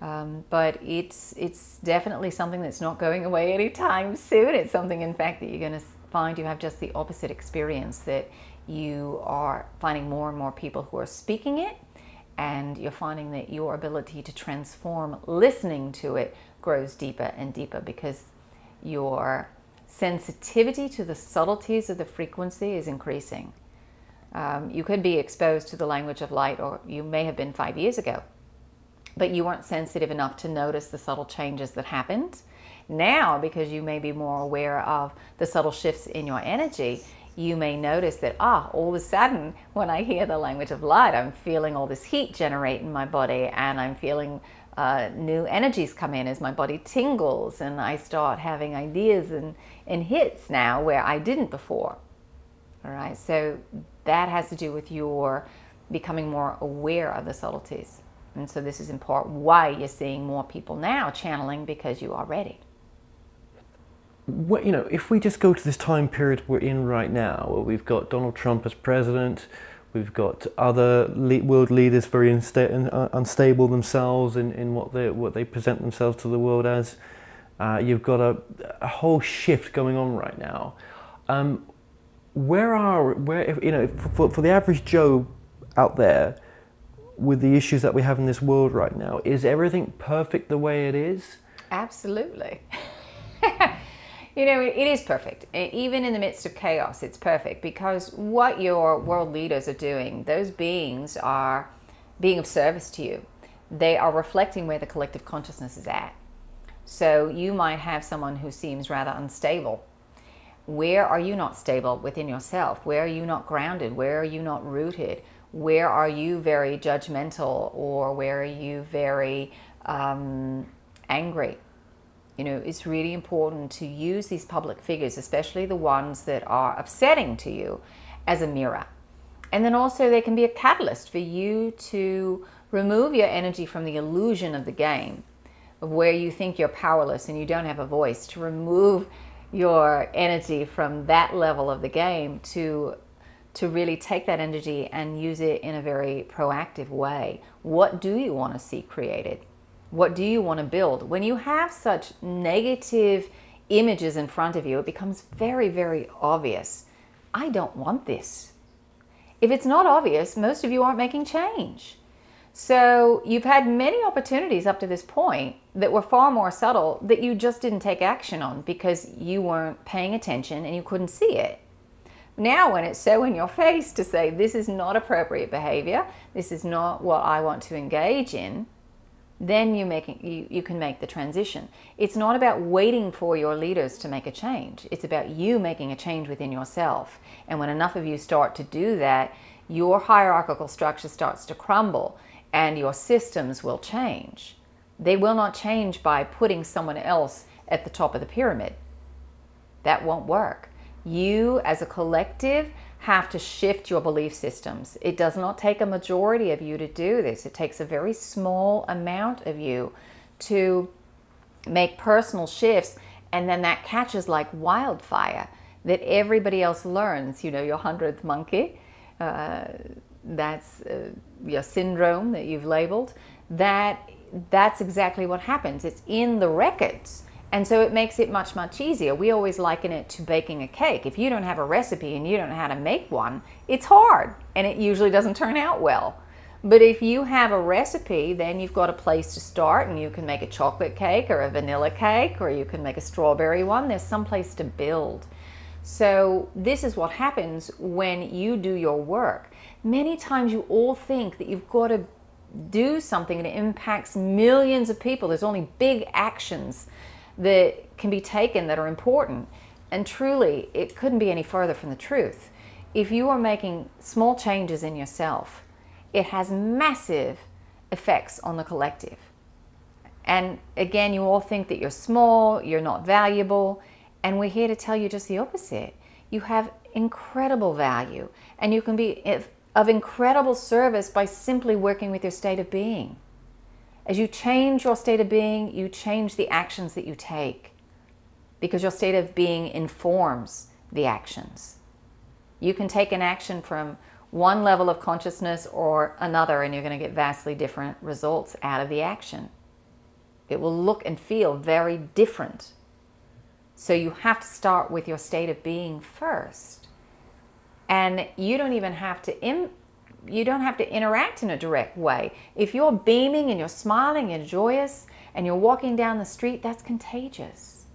But it's definitely something that's not going away anytime soon. It's something, in fact, that you're going to find you have just the opposite experience, that you are finding more and more people who are speaking it, and you're finding that your ability to transform listening to it grows deeper and deeper, because your sensitivity to the subtleties of the frequency is increasing. You could be exposed to the language of light, or you may have been 5 years ago, but you weren't sensitive enough to notice the subtle changes that happened. Now, because you may be more aware of the subtle shifts in your energy, you may notice that, all of a sudden, when I hear the language of light, I'm feeling all this heat generate in my body, and I'm feeling new energies come in as my body tingles, and I start having ideas and hits now where I didn't before. All right, so that has to do with your becoming more aware of the subtleties. And so this is in part why you're seeing more people now channeling, because you are ready. Well, if we just go to this time period we're in right now, where we've got Donald Trump as president, we've got other world leaders very unstable themselves in what they present themselves to the world as. You've got a whole shift going on right now. For the average Joe out there, with the issues that we have in this world right now, is everything perfect the way it is? Absolutely. It is perfect. Even in the midst of chaos, it's perfect, because what your world leaders are doing, those beings are being of service to you. They are reflecting where the collective consciousness is at. So you might have someone who seems rather unstable. Where are you not stable within yourself? Where are you not grounded? Where are you not rooted? Where are you very judgmental, or where are you very angry? It's really important to use these public figures, especially the ones that are upsetting to you, as a mirror. And then also they can be a catalyst for you to remove your energy from the illusion of the game, of where you think you're powerless and you don't have a voice, to remove your energy from that level of the game to really take that energy and use it in a very proactive way. What do you want to see created? What do you want to build? When you have such negative images in front of you, it becomes very, very obvious. I don't want this. If it's not obvious, most of you aren't making change. So you've had many opportunities up to this point that were far more subtle that you just didn't take action on because you weren't paying attention and you couldn't see it. Now, when it's so in your face to say, this is not appropriate behavior, this is not what I want to engage in, then you can make the transition. It's not about waiting for your leaders to make a change. It's about you making a change within yourself. And when enough of you start to do that, your hierarchical structure starts to crumble and your systems will change. They will not change by putting someone else at the top of the pyramid. That won't work. You as a collective have to shift your belief systems. It does not take a majority of you to do this. It takes a very small amount of you to make personal shifts, and then that catches like wildfire, that everybody else learns. You know, your 100th monkey, that's your syndrome that you've labeled. That's exactly what happens. It's in the records. And so it makes it much, much easier. We always liken it to baking a cake. If you don't have a recipe and you don't know how to make one, it's hard and it usually doesn't turn out well. But if you have a recipe, then you've got a place to start, and you can make a chocolate cake or a vanilla cake, or you can make a strawberry one. There's some place to build. So this is what happens when you do your work. Many times you all think that you've got to do something and it impacts millions of people. There's only big actions that can be taken that are important. And truly, it couldn't be any further from the truth. If you are making small changes in yourself, it has massive effects on the collective. And again, you all think that you're small, you're not valuable, and we're here to tell you just the opposite. You have incredible value, and you can be of incredible service by simply working with your state of being. As you change your state of being, you change the actions that you take, because your state of being informs the actions. You can take an action from one level of consciousness or another, and you're going to get vastly different results out of the action. It will look and feel very different. So you have to start with your state of being first. And you don't even have to interact in a direct way. If you're beaming and you're smiling and joyous and you're walking down the street, that's contagious.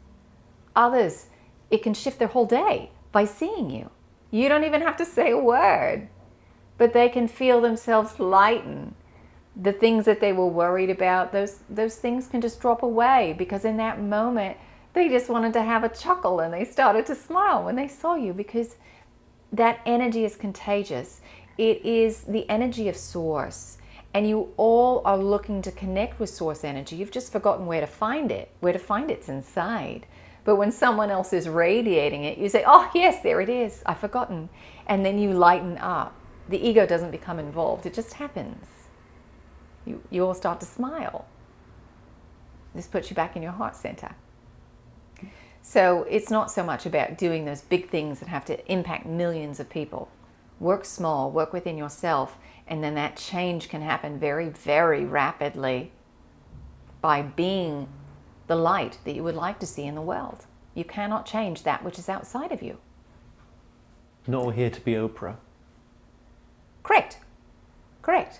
Others, it can shift their whole day by seeing you. You don't even have to say a word, but they can feel themselves lighten. The things that they were worried about, those things can just drop away, because in that moment, they just wanted to have a chuckle and they started to smile when they saw you, because that energy is contagious. It is the energy of Source, and you all are looking to connect with Source energy. You've just forgotten where to find it. Where to find it's inside. But when someone else is radiating it, you say, oh yes, there it is, I've forgotten. And then you lighten up. The ego doesn't become involved, it just happens. You all start to smile. This puts you back in your heart center. So it's not so much about doing those big things that have to impact millions of people. Work small, work within yourself, and then that change can happen very, very rapidly by being the light that you would like to see in the world. You cannot change that which is outside of you. Not all here to be Oprah. Correct. Correct.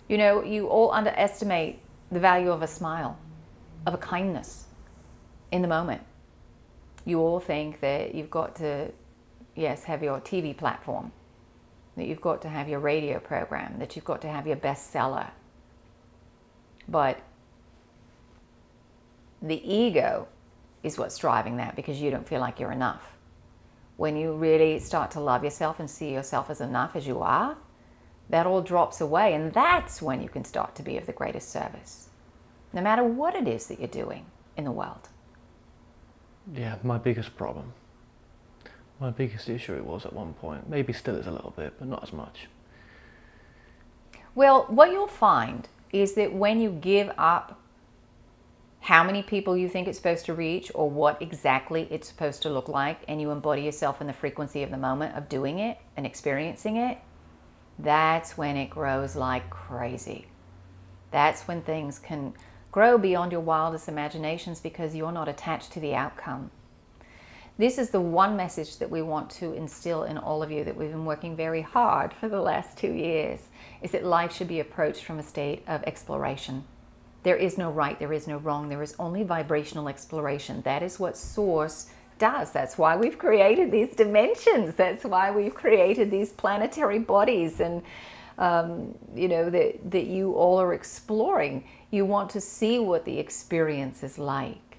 You know, you all underestimate the value of a smile, of a kindness in the moment. You all think that you've got to, yes, have your TV platform, that you've got to have your radio program, that you've got to have your bestseller. But the ego is what's driving that, because you don't feel like you're enough. When you really start to love yourself and see yourself as enough as you are, that all drops away, and that's when you can start to be of the greatest service, no matter what it is that you're doing in the world. Yeah, my biggest problem. My biggest issue it was at one point. Maybe still is a little bit, but not as much. Well, what you'll find is that when you give up how many people you think it's supposed to reach or what exactly it's supposed to look like, and you embody yourself in the frequency of the moment of doing it and experiencing it, that's when it grows like crazy. That's when things can grow beyond your wildest imaginations, because you're not attached to the outcome. This is the one message that we want to instill in all of you, that we've been working very hard for the last 2 years, is that life should be approached from a state of exploration. There is no right, there is no wrong, there is only vibrational exploration. That is what Source does. That's why we've created these dimensions. That's why we've created these planetary bodies and you know, that you all are exploring. You want to see what the experience is like.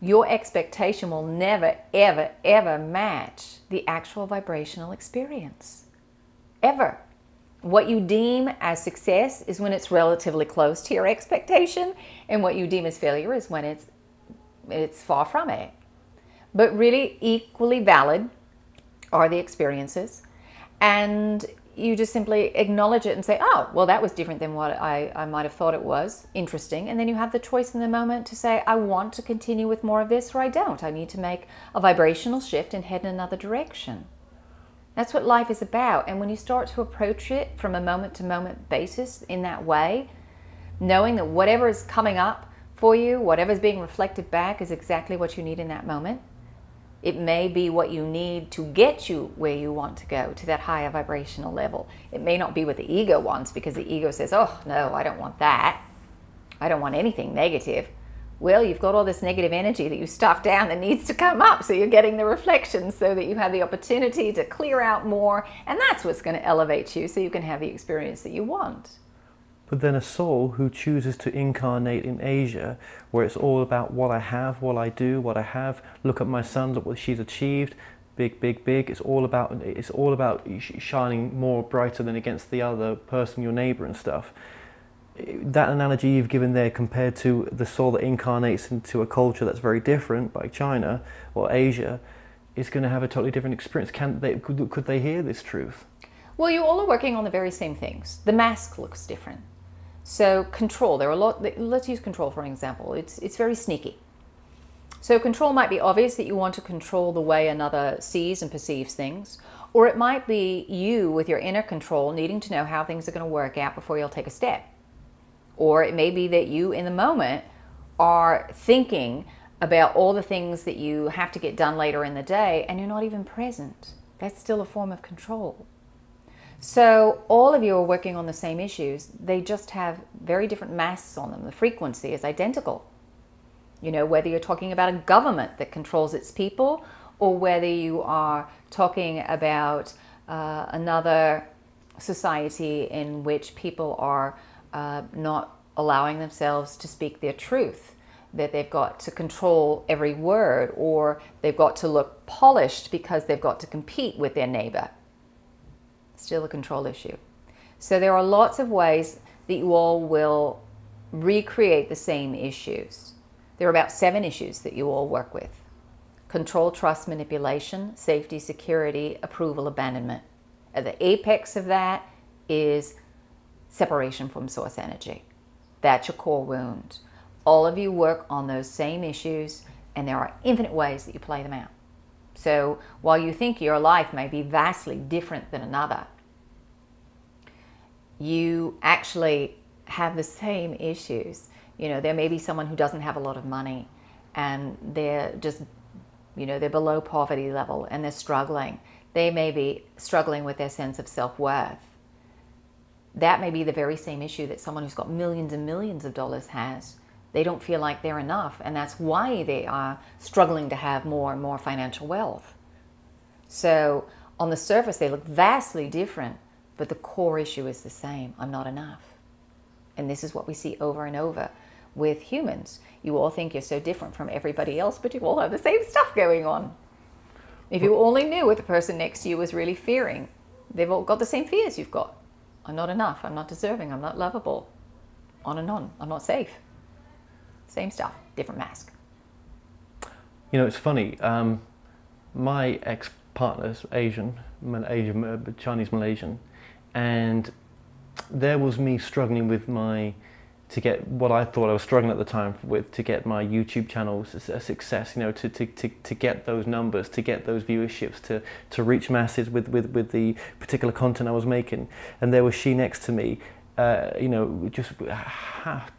Your expectation will never, ever, ever match the actual vibrational experience. Ever. What you deem as success is when it's relatively close to your expectation, and what you deem as failure is when it's far from it. But really equally valid are the experiences, and you just simply acknowledge it and say, oh, well, that was different than what I might have thought it was. Interesting. And then you have the choice in the moment to say, I want to continue with more of this, or I don't. I need to make a vibrational shift and head in another direction. That's what life is about. And when you start to approach it from a moment-to-moment basis in that way, knowing that whatever is coming up for you, whatever's being reflected back is exactly what you need in that moment. It may be what you need to get you where you want to go, to that higher vibrational level. It may not be what the ego wants, because the ego says, oh, no, I don't want that. I don't want anything negative. Well, you've got all this negative energy that you stuffed down that needs to come up, so you're getting the reflection so that you have the opportunity to clear out more, and that's what's going to elevate you so you can have the experience that you want. But then a soul who chooses to incarnate in Asia, where it's all about what I have, what I do, what I have, look at my son, look what she's achieved, big, big, big. It's all about shining more brighter than against the other person, your neighbor and stuff. That analogy you've given there, compared to the soul that incarnates into a culture that's very different, like China or Asia, is going to have a totally different experience. Could they hear this truth? Well, you all are working on the very same things. The mask looks different. So control, let's use control for an example. It's very sneaky. So control might be obvious, that you want to control the way another sees and perceives things, or it might be you with your inner control needing to know how things are going to work out before you'll take a step. Or it may be that you in the moment are thinking about all the things that you have to get done later in the day, and you're not even present. That's still a form of control. So all of you are working on the same issues. They just have very different masks on them. The frequency is identical. You know, whether you're talking about a government that controls its people, or whether you are talking about another society in which people are not allowing themselves to speak their truth, that they've got to control every word, or they've got to look polished because they've got to compete with their neighbor. Still a control issue. So there are lots of ways that you all will recreate the same issues. There are about 7 issues that you all work with. Control, trust, manipulation, safety, security, approval, abandonment. At the apex of that is separation from source energy. That's your core wound. All of you work on those same issues, and there are infinite ways that you play them out. So while you think your life may be vastly different than another, you actually have the same issues. You know, there may be someone who doesn't have a lot of money, and they're just, you know, they're below poverty level and they're struggling. They may be struggling with their sense of self-worth. That may be the very same issue that someone who's got millions and millions of dollars has. They don't feel like they're enough, and that's why they are struggling to have more and more financial wealth. So on the surface, they look vastly different, but the core issue is the same. I'm not enough. And this is what we see over and over with humans. You all think you're so different from everybody else, but you all have the same stuff going on. If you only knew what the person next to you was really fearing, they've all got the same fears you've got. I'm not enough, I'm not deserving, I'm not lovable. On and on, I'm not safe. Same stuff, different mask. You know, it's funny, my ex-partner's Asian, Chinese Malaysian, and there was me struggling with to get what I thought I was struggling at the time with, to get my YouTube channels a success, you know, to get those numbers, to get those viewerships, to reach masses with the particular content I was making. And there was she next to me, you know, just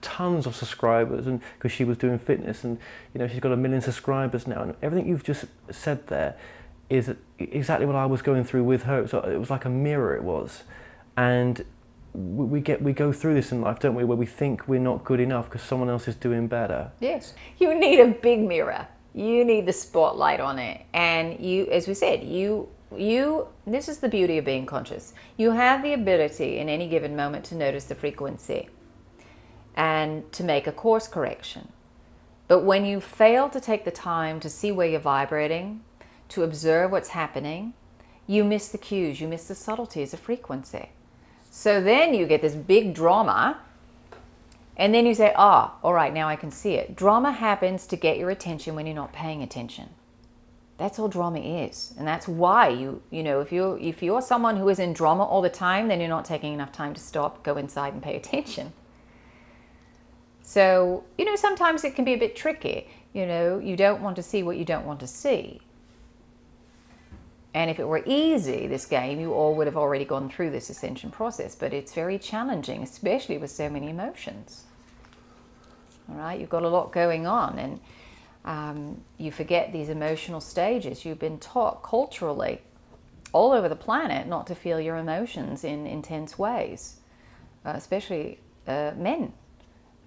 tons of subscribers, and because she was doing fitness, and you know, she's got 1 million subscribers now, and everything you've just said there is exactly what I was going through with her. So it was like a mirror, it was. And we go through this in life, don't we, where we think we're not good enough because someone else is doing better. Yes. You need a big mirror. You need the spotlight on it. And you, as we said, you this is the beauty of being conscious. You have the ability in any given moment to notice the frequency and to make a course correction. But when you fail to take the time to see where you're vibrating, to observe what's happening, you miss the cues, you miss the subtleties of frequency. So then you get this big drama, and then you say, ah, all right, now I can see it. Drama happens to get your attention when you're not paying attention. That's all drama is. And that's why you know, if you're someone who is in drama all the time, then you're not taking enough time to stop, go inside and pay attention. So, you know, sometimes it can be a bit tricky. You know, you don't want to see what you don't want to see. And if it were easy, this game, you all would have already gone through this ascension process. But it's very challenging, especially with so many emotions. All right, you've got a lot going on, and you forget these emotional stages. You've been taught culturally all over the planet not to feel your emotions in intense ways, especially men.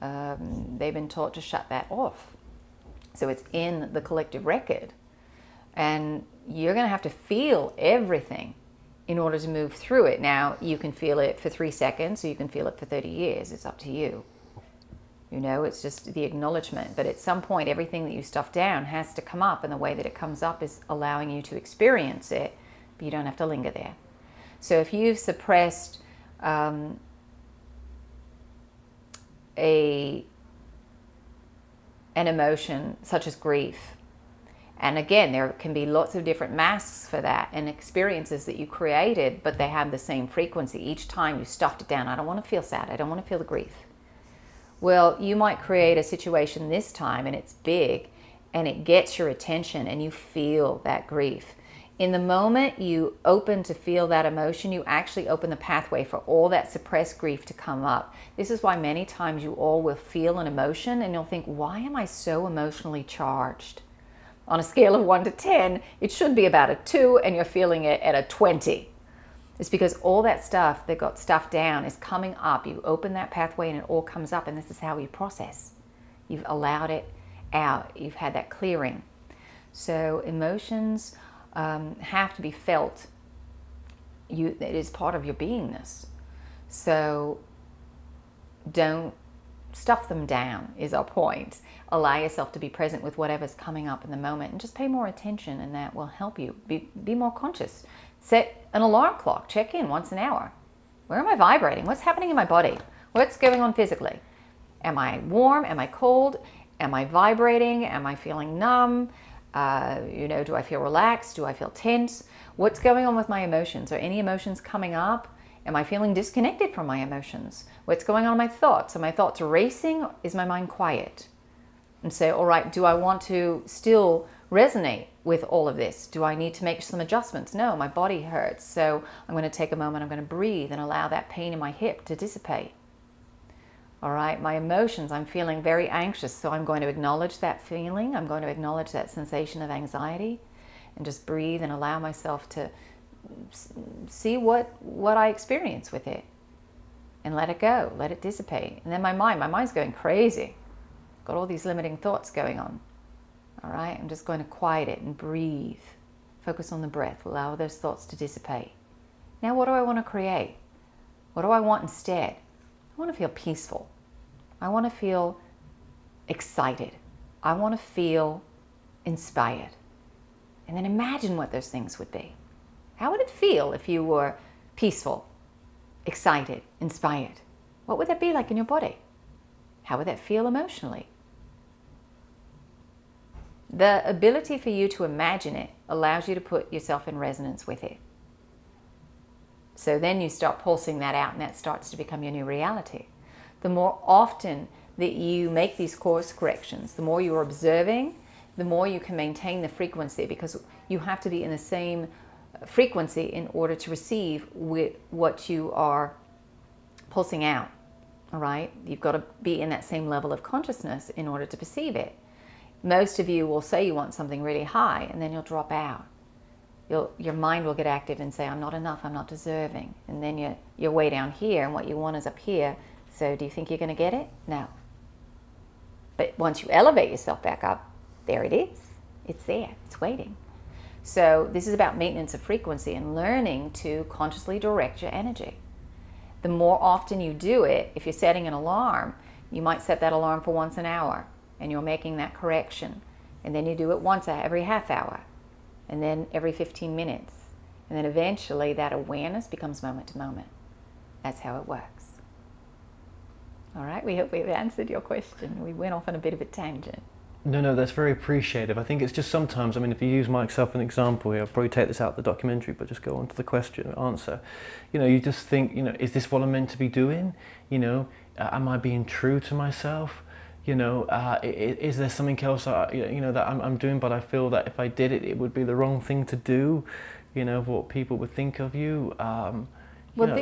They've been taught to shut that off. So it's in the collective record. And you're going to have to feel everything in order to move through it. Now, you can feel it for 3 seconds, or you can feel it for 30 years. It's up to you. You know, it's just the acknowledgement. But at some point, everything that you stuff down has to come up, and the way that it comes up is allowing you to experience it, but you don't have to linger there. So if you've suppressed an emotion such as grief, and again, there can be lots of different masks for that and experiences that you created, but they have the same frequency. Each time you stuffed it down, I don't want to feel sad, I don't want to feel the grief. Well, you might create a situation this time, and it's big, and it gets your attention, and you feel that grief. In the moment you open to feel that emotion, you actually open the pathway for all that suppressed grief to come up. This is why many times you all will feel an emotion, and you'll think, why am I so emotionally charged? On a scale of 1 to 10, it should be about a 2, and you're feeling it at a 20. It's because all that stuff that got stuffed down is coming up. You open that pathway and it all comes up, and this is how you process. You've allowed it out. You've had that clearing. So emotions have to be felt. It is part of your beingness. So don't stuff them down is our point. Allow yourself to be present with whatever's coming up in the moment, and just pay more attention, and that will help you be more conscious. Set an alarm clock. Check in once an hour. Where am I vibrating? What's happening in my body? What's going on physically? Am I warm? Am I cold? Am I vibrating? Am I feeling numb? You know, do I feel relaxed? Do I feel tense? What's going on with my emotions? Are any emotions coming up? Am I feeling disconnected from my emotions? What's going on in my thoughts? Are my thoughts racing? Is my mind quiet? And say, all right, do I want to still resonate with all of this? Do I need to make some adjustments? No, my body hurts. So I'm going to take a moment, I'm going to breathe and allow that pain in my hip to dissipate. All right, my emotions, I'm feeling very anxious, so I'm going to acknowledge that feeling. I'm going to acknowledge that sensation of anxiety and just breathe and allow myself to see what I experience with it and let it go, let it dissipate. And then my mind's going crazy. Got all these limiting thoughts going on. All right, I'm just going to quiet it and breathe. Focus on the breath, allow those thoughts to dissipate. Now what do I want to create? What do I want instead? I want to feel peaceful. I want to feel excited. I want to feel inspired. And then imagine what those things would be. How would it feel if you were peaceful, excited, inspired? What would that be like in your body? How would that feel emotionally? The ability for you to imagine it allows you to put yourself in resonance with it. So then you start pulsing that out, and that starts to become your new reality. The more often that you make these course corrections, the more you're observing, the more you can maintain the frequency, because you have to be in the same frequency in order to receive with what you are pulsing out. All right? You've got to be in that same level of consciousness in order to perceive it. Most of you will say you want something really high, and then you'll drop out. Your mind will get active and say, I'm not enough, I'm not deserving. And then you're way down here, and what you want is up here. So do you think you're going to get it? No. But once you elevate yourself back up, there it is. It's there. It's waiting. So this is about maintenance of frequency and learning to consciously direct your energy. The more often you do it, if you're setting an alarm, you might set that alarm for once an hour and you're making that correction. And then you do it once every half hour, and then every 15 minutes. And then eventually that awareness becomes moment to moment. That's how it works. All right, we hope we've answered your question. We went off on a bit of a tangent. No, that's very appreciative. I think it's just sometimes, I mean, if you use myself as an example here, I'll probably take this out of the documentary, but just go on to the question, answer. You know, you just think, you know, is this what I'm meant to be doing? You know, am I being true to myself? You know, is there something else that I'm doing, but I feel that if I did it, it would be the wrong thing to do, you know, what people would think of you. Well,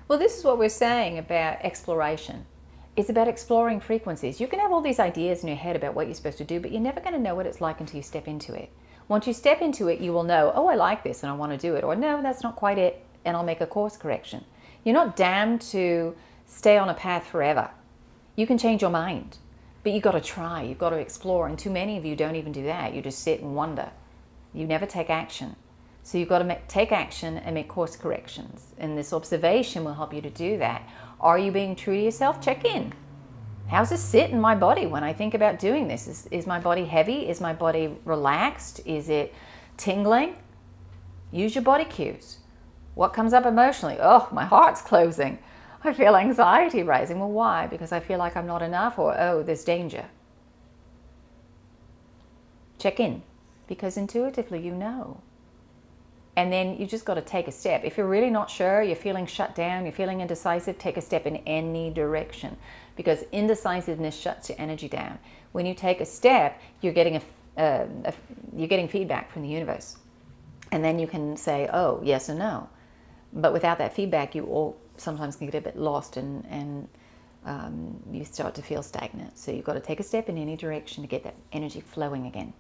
this is what we're saying about exploration. It's about exploring frequencies. You can have all these ideas in your head about what you're supposed to do, but you're never going to know what it's like until you step into it. Once you step into it, you will know, oh, I like this and I want to do it, or no, that's not quite it, and I'll make a course correction. You're not damned to stay on a path forever. You can change your mind, but you've got to try, you've got to explore, and too many of you don't even do that. You just sit and wonder. You never take action. So you've got to take action and make course corrections, and this observation will help you to do that. Are you being true to yourself? Check in. How's this sit in my body when I think about doing this? Is my body heavy? Is my body relaxed? Is it tingling? Use your body cues. What comes up emotionally? Oh, my heart's closing. I feel anxiety rising. Well, why? Because I feel like I'm not enough, or oh, there's danger. Check in, because intuitively you know. And then you just got to take a step. If you're really not sure, you're feeling shut down, you're feeling indecisive, take a step in any direction, because indecisiveness shuts your energy down. When you take a step, you're getting you're getting feedback from the universe, and then you can say, oh, yes or no. But without that feedback, you all sometimes can get a bit lost, and you start to feel stagnant. So you've got to take a step in any direction to get that energy flowing again.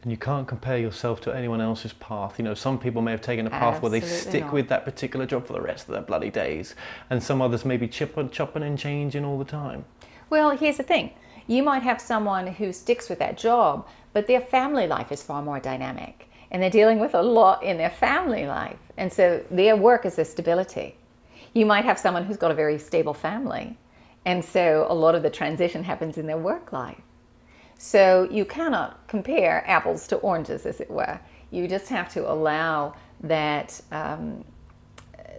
And you can't compare yourself to anyone else's path. You know, some people may have taken a path where they stick with that particular job for the rest of their bloody days, and some others may be chopping and changing all the time. Well, here's the thing. You might have someone who sticks with that job, but their family life is far more dynamic, and they're dealing with a lot in their family life, and so their work is their stability. You might have someone who's got a very stable family, and so a lot of the transition happens in their work life. So you cannot compare apples to oranges, as it were. You just have to allow that,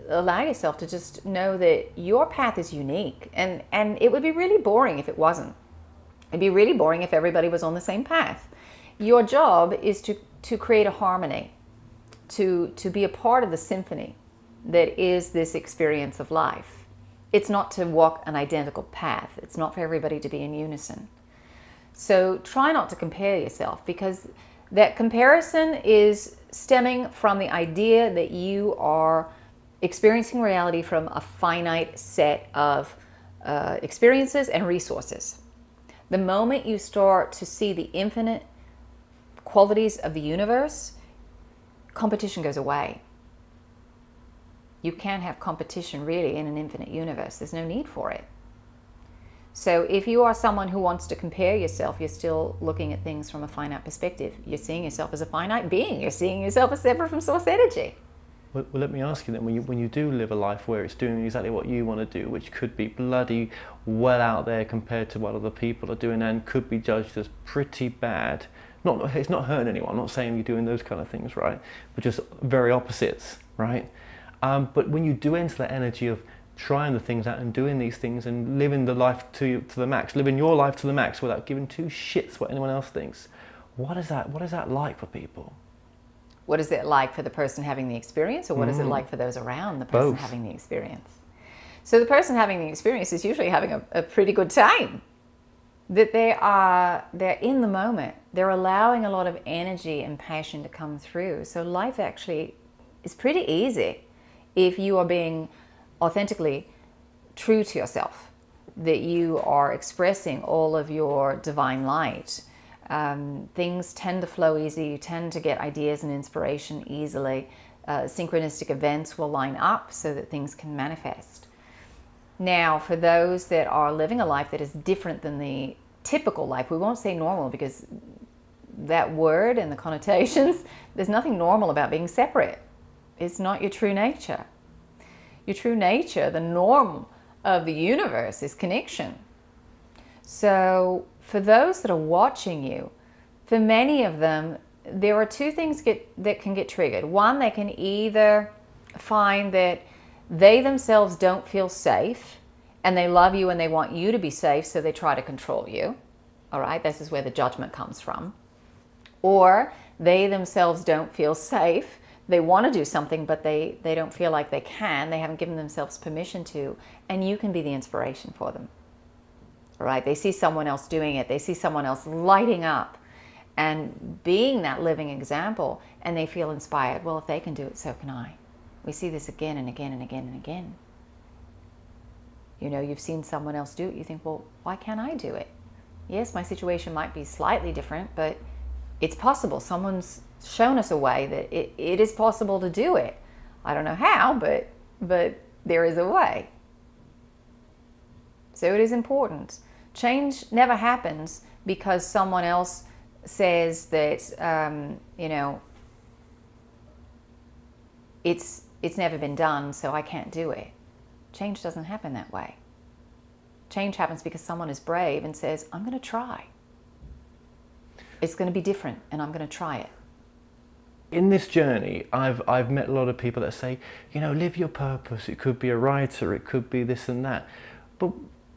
allow yourself to just know that your path is unique. And it would be really boring if it wasn't. It'd be really boring if everybody was on the same path. Your job is to create a harmony, to be a part of the symphony that is this experience of life. It's not to walk an identical path. It's not for everybody to be in unison. So try not to compare yourself, because that comparison is stemming from the idea that you are experiencing reality from a finite set of experiences and resources. The moment you start to see the infinite qualities of the universe, competition goes away. You can't have competition really in an infinite universe. There's no need for it. So if you are someone who wants to compare yourself, you're still looking at things from a finite perspective. You're seeing yourself as a finite being. You're seeing yourself as separate from source energy. Well, let me ask you then, when you do live a life where it's doing exactly what you want to do, which could be bloody well out there compared to what other people are doing, and could be judged as pretty bad. It's not hurting anyone. I'm not saying you're doing those kind of things, right? But just very opposites, right? But when you do enter that energy of trying the things out and doing these things and living the life to the max, living your life to the max without giving two shits what anyone else thinks, what is that like for people? What is it like for the person having the experience, or what is it like for those around the person having the experience? So the person having the experience is usually having a pretty good time. That they're in the moment. They're allowing a lot of energy and passion to come through. So life actually is pretty easy if you are being authentically true to yourself, that you are expressing all of your divine light. Things tend to flow easy. You tend to get ideas and inspiration easily. Synchronistic events will line up so that things can manifest. Now, for those that are living a life that is different than the typical life, we won't say normal, because that word and the connotations, there's nothing normal about being separate. It's not your true nature. Your true nature, the norm of the universe, is connection. So for those that are watching you, for many of them, there are two things that can get triggered. One, they can either find that they themselves don't feel safe and they love you and they want you to be safe, so they try to control you. All right, this is where the judgment comes from. Or they themselves don't feel safe. They want to do something, but they don't feel like they can. They haven't given themselves permission to, and you can be the inspiration for them. All right, they see someone else doing it. They see someone else lighting up and being that living example, and they feel inspired. Well, if they can do it, so can I. We see this again and again and again and again. You know, you've seen someone else do it. You think, well, why can't I do it? Yes, my situation might be slightly different, but it's possible. Someone's shown us a way that it is possible to do it. I don't know how, but there is a way. So it is important. Change never happens because someone else says that, you know, it's never been done, so I can't do it. Change doesn't happen that way. Change happens because someone is brave and says, I'm going to try. It's going to be different, and I'm going to try it. In this journey, I've met a lot of people that say, you know, live your purpose. It could be a writer, it could be this and that. But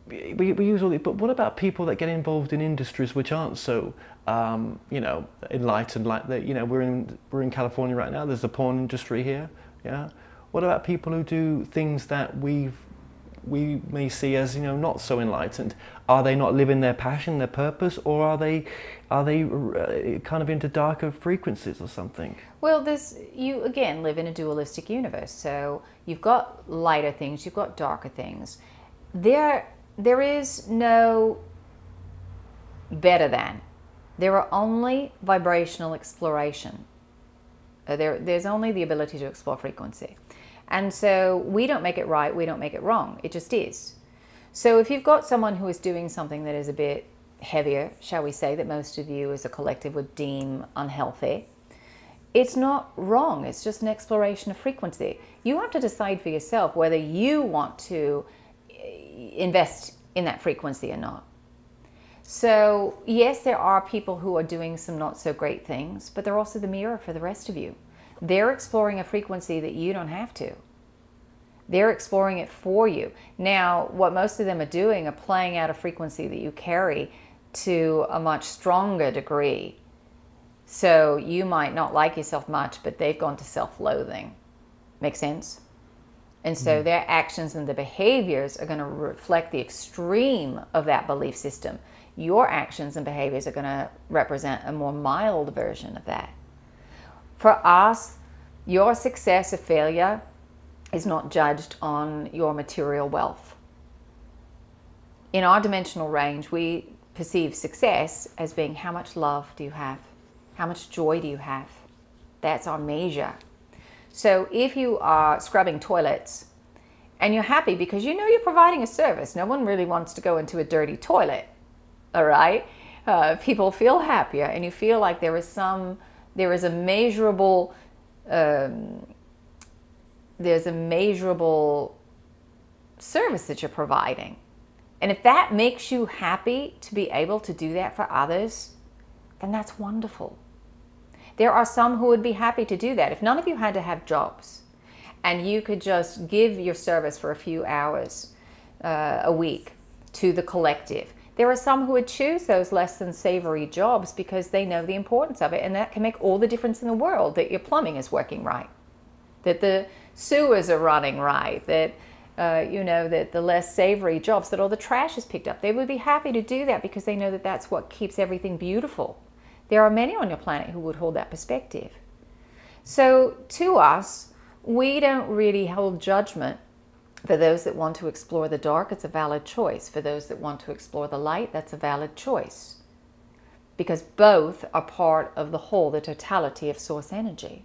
we use all these. But what about people that get involved in industries which aren't so, you know, enlightened? Like that, you know, we're in California right now. There's a porn industry here. Yeah. What about people who do things that we may see as, you know, not so enlightened? Are they not living their passion, their purpose, or are they kind of into darker frequencies or something? Well, you again live in a dualistic universe, so you've got lighter things, you've got darker things. There is no better than. There are only vibrational exploration. There's only the ability to explore frequency. And so we don't make it right, we don't make it wrong. It just is. So if you've got someone who is doing something that is a bit heavier, shall we say, that most of you as a collective would deem unhealthy, it's not wrong. It's just an exploration of frequency. You have to decide for yourself whether you want to invest in that frequency or not. So yes, there are people who are doing some not so great things, but they're also the mirror for the rest of you. They're exploring a frequency that you don't have to. They're exploring it for you. Now, what most of them are doing are playing out a frequency that you carry to a much stronger degree. So you might not like yourself much, but they've gone to self-loathing. Make sense? And so their actions and the behaviors are going to reflect the extreme of that belief system. Your actions and behaviors are going to represent a more mild version of that. For us, your success or failure is not judged on your material wealth. In our dimensional range, we perceive success as being how much love do you have? How much joy do you have? That's our measure. So if you are scrubbing toilets and you're happy because you know you're providing a service, no one really wants to go into a dirty toilet, all right? People feel happier, and you feel like there is a measurable there's a measurable service that you're providing. And if that makes you happy to be able to do that for others, then that's wonderful. There are some who would be happy to do that. If none of you had to have jobs and you could just give your service for a few hours a week to the collective, there are some who would choose those less than savory jobs because they know the importance of it, and that can make all the difference in the world, that your plumbing is working right, that the sewers are running right, that you know, that the less savory jobs, that all the trash is picked up. They would be happy to do that because they know that that's what keeps everything beautiful. There are many on your planet who would hold that perspective. So to us, we don't really hold judgment. For those that want to explore the dark, it's a valid choice. For those that want to explore the light, that's a valid choice. Because both are part of the whole, the totality of source energy.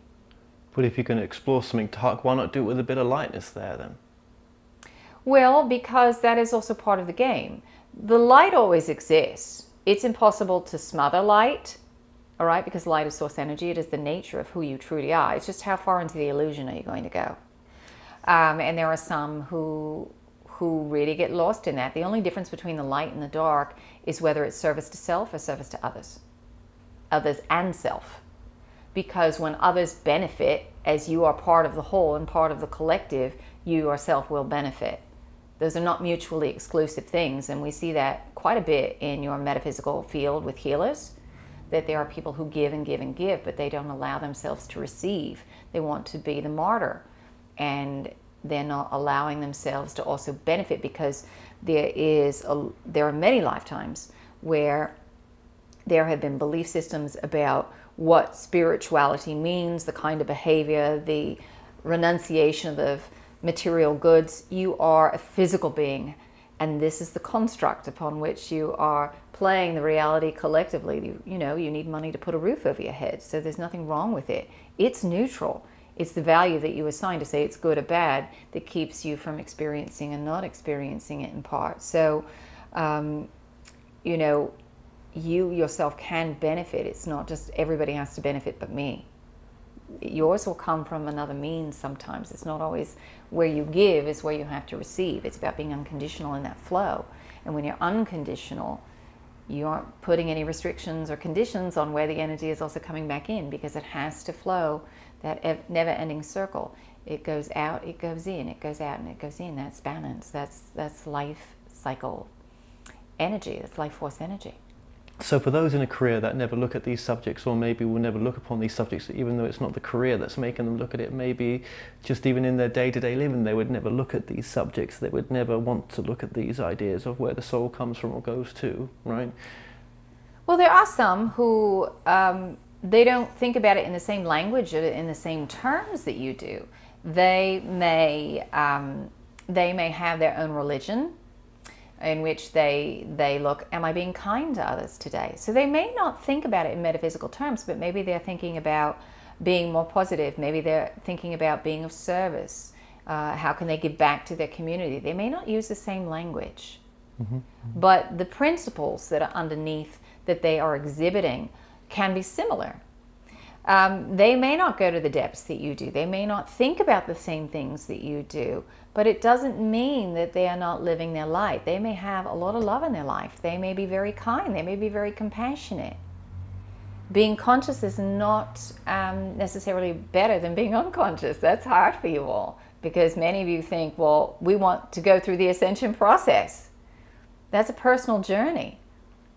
But if you're going to explore something dark, why not do it with a bit of lightness there then? Well, because that is also part of the game. The light always exists. It's impossible to smother light all right? Because light is source energy. It is the nature of who you truly are. It's just how far into the illusion are you going to go? And there are some who really get lost in that. The only difference between the light and the dark is whether it's service to self or service to others. Others and self. Because when others benefit, as you are part of the whole and part of the collective, you yourself will benefit. Those are not mutually exclusive things, and we see that quite a bit in your metaphysical field with healers, that there are people who give and give and give, but they don't allow themselves to receive. They want to be the martyr, and they're not allowing themselves to also benefit, because there are many lifetimes where there have been belief systems about what spirituality means, the kind of behavior, the renunciation of material goods. You are a physical being, and this is the construct upon which you are playing the reality collectively. You know, you need money to put a roof over your head, so there's nothing wrong with it. It's neutral. It's the value that you assign to say it's good or bad that keeps you from experiencing and not experiencing it in part. So, you know, you yourself can benefit. It's not just everybody has to benefit but me. Yours will come from another means sometimes. It's not always where you give, it's where you have to receive. It's about being unconditional in that flow. And when you're unconditional, you aren't putting any restrictions or conditions on where the energy is also coming back in, because it has to flow, that never-ending circle. It goes out, it goes in, it goes out, and it goes in. That's balance. That's life cycle energy. That's life force energy. So for those in a career that never look at these subjects, or maybe will never look upon these subjects, even though it's not the career that's making them look at it, maybe just even in their day-to-day living, they would never look at these subjects, they would never want to look at these ideas of where the soul comes from or goes to, right? Well, there are some who, they don't think about it in the same language or in the same terms that you do. They may have their own religion, in which they look, am I being kind to others today? So they may not think about it in metaphysical terms, but maybe they're thinking about being more positive. Maybe they're thinking about being of service. How can they give back to their community? They may not use the same language, but the principles that are underneath that they are exhibiting can be similar. They may not go to the depths that you do. They may not think about the same things that you do, but it doesn't mean that they are not living their light. They may have a lot of love in their life. They may be very kind. They may be very compassionate. Being conscious is not necessarily better than being unconscious. That's hard for you all, because many of you think, well, we want to go through the ascension process. That's a personal journey.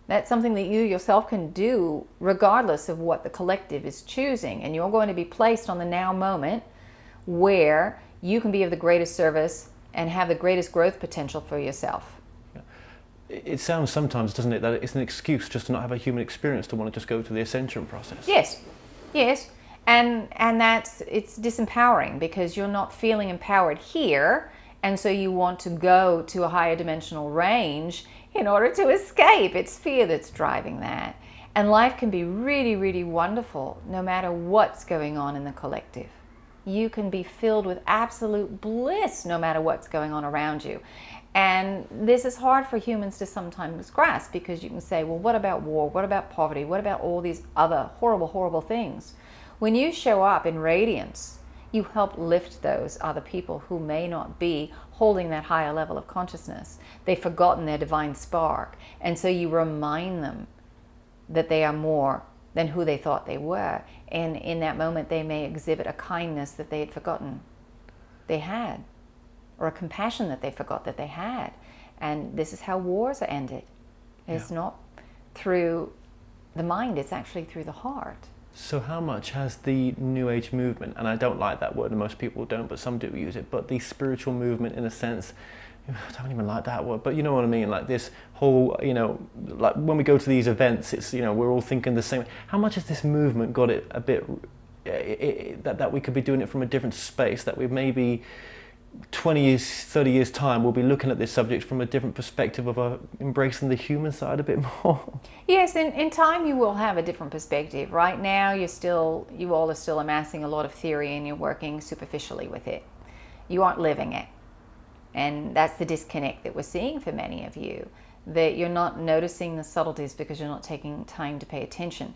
That's something that you yourself can do regardless of what the collective is choosing. And you're going to be placed on the now moment where you can be of the greatest service and have the greatest growth potential for yourself. It sounds sometimes, doesn't it, that it's an excuse just to not have a human experience to want to just go to the ascension process. Yes, yes. And it's disempowering, because you're not feeling empowered here, and so you want to go to a higher dimensional range in order to escape. It's fear that's driving that. And life can be really, really wonderful no matter what's going on in the collective. You can be filled with absolute bliss no matter what's going on around you. And this is hard for humans to sometimes grasp, because you can say, well, what about war? What about poverty? What about all these other horrible, horrible things? When you show up in radiance, you help lift those other people who may not be holding that higher level of consciousness. They've forgotten their divine spark. And so you remind them that they are more than who they thought they were. And in that moment, they may exhibit a kindness that they had forgotten they had, or a compassion that they forgot that they had. And this is how wars are ended. It's not through the mind, it's actually through the heart. So how much has the New Age movement, and I don't like that word, and most people don't, but some do use it, but the spiritual movement, in a sense, I don't even like that word, but you know what I mean, like this whole, you know, like when we go to these events, it's, you know, we're all thinking the same. How much has this movement got it a bit, that we could be doing it from a different space, that we maybe 20 years, 30 years time, we'll be looking at this subject from a different perspective of embracing the human side a bit more? Yes, in time you will have a different perspective. Right now you all are still amassing a lot of theory, and you're working superficially with it. You aren't living it. And that's the disconnect that we're seeing for many of you, that you're not noticing the subtleties because you're not taking time to pay attention.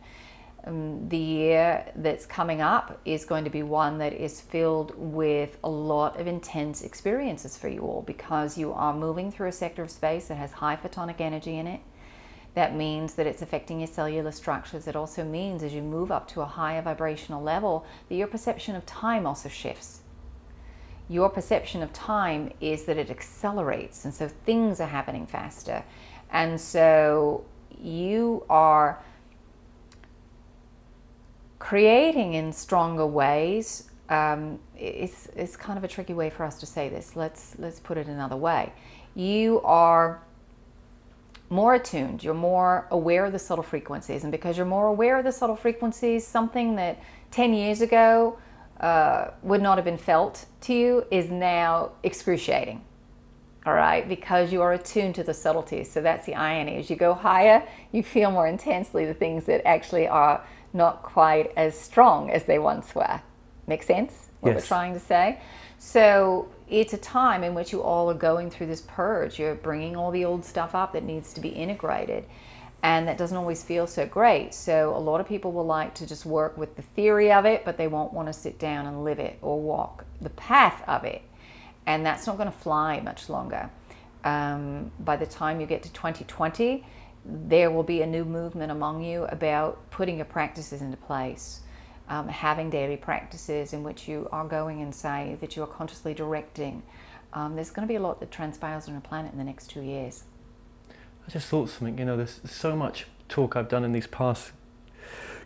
The year that's coming up is going to be one that is filled with a lot of intense experiences for you all, because you are moving through a sector of space that has high photonic energy in it. That means that it's affecting your cellular structures. It also means as you move up to a higher vibrational level that your perception of time also shifts. Your perception of time is that it accelerates, and so things are happening faster. And so you are creating in stronger ways. It's kind of a tricky way for us to say this. Let's put it another way. You are more attuned, you're more aware of the subtle frequencies, and because you're more aware of the subtle frequencies, something that 10 years ago would not have been felt to you is now excruciating. All right, because you are attuned to the subtleties. So that's the irony. As you go higher, you feel more intensely the things that actually are not quite as strong as they once were. Make sense? What Yes. we're trying to say? So it's a time in which you all are going through this purge. You're bringing all the old stuff up that needs to be integrated, and that doesn't always feel so great. So a lot of people will like to just work with the theory of it, but they won't want to sit down and live it or walk the path of it. And that's not going to fly much longer. By the time you get to 2020, there will be a new movement among you about putting your practices into place, having daily practices in which you are going inside, that you are consciously directing. There's going to be a lot that transpires on the planet in the next 2 years. I just thought something, there's so much talk I've done in these past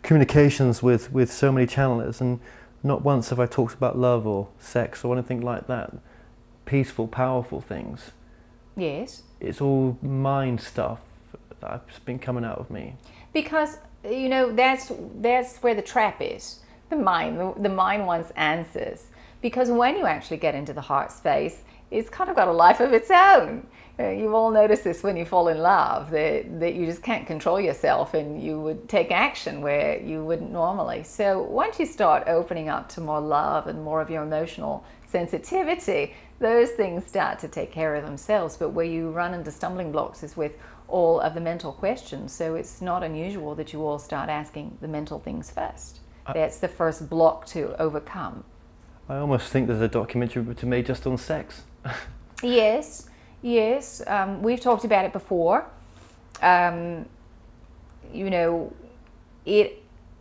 communications with so many channelers, and not once have I talked about love or sex or anything like that. Peaceful, powerful things. Yes. It's all mind stuff that's been coming out of me. Because, that's where the trap is. The mind wants answers. Because when you actually get into the heart space, it's kind of got a life of its own. You all notice this when you fall in love, that you just can't control yourself, and you would take action where you wouldn't normally. So once you start opening up to more love and more of your emotional sensitivity, those things start to take care of themselves. But where you run into stumbling blocks is with all of the mental questions. So it's not unusual that you all start asking the mental things first. That's the first block to overcome. I almost think there's a documentary to me just on sex. Yes. We've talked about it before.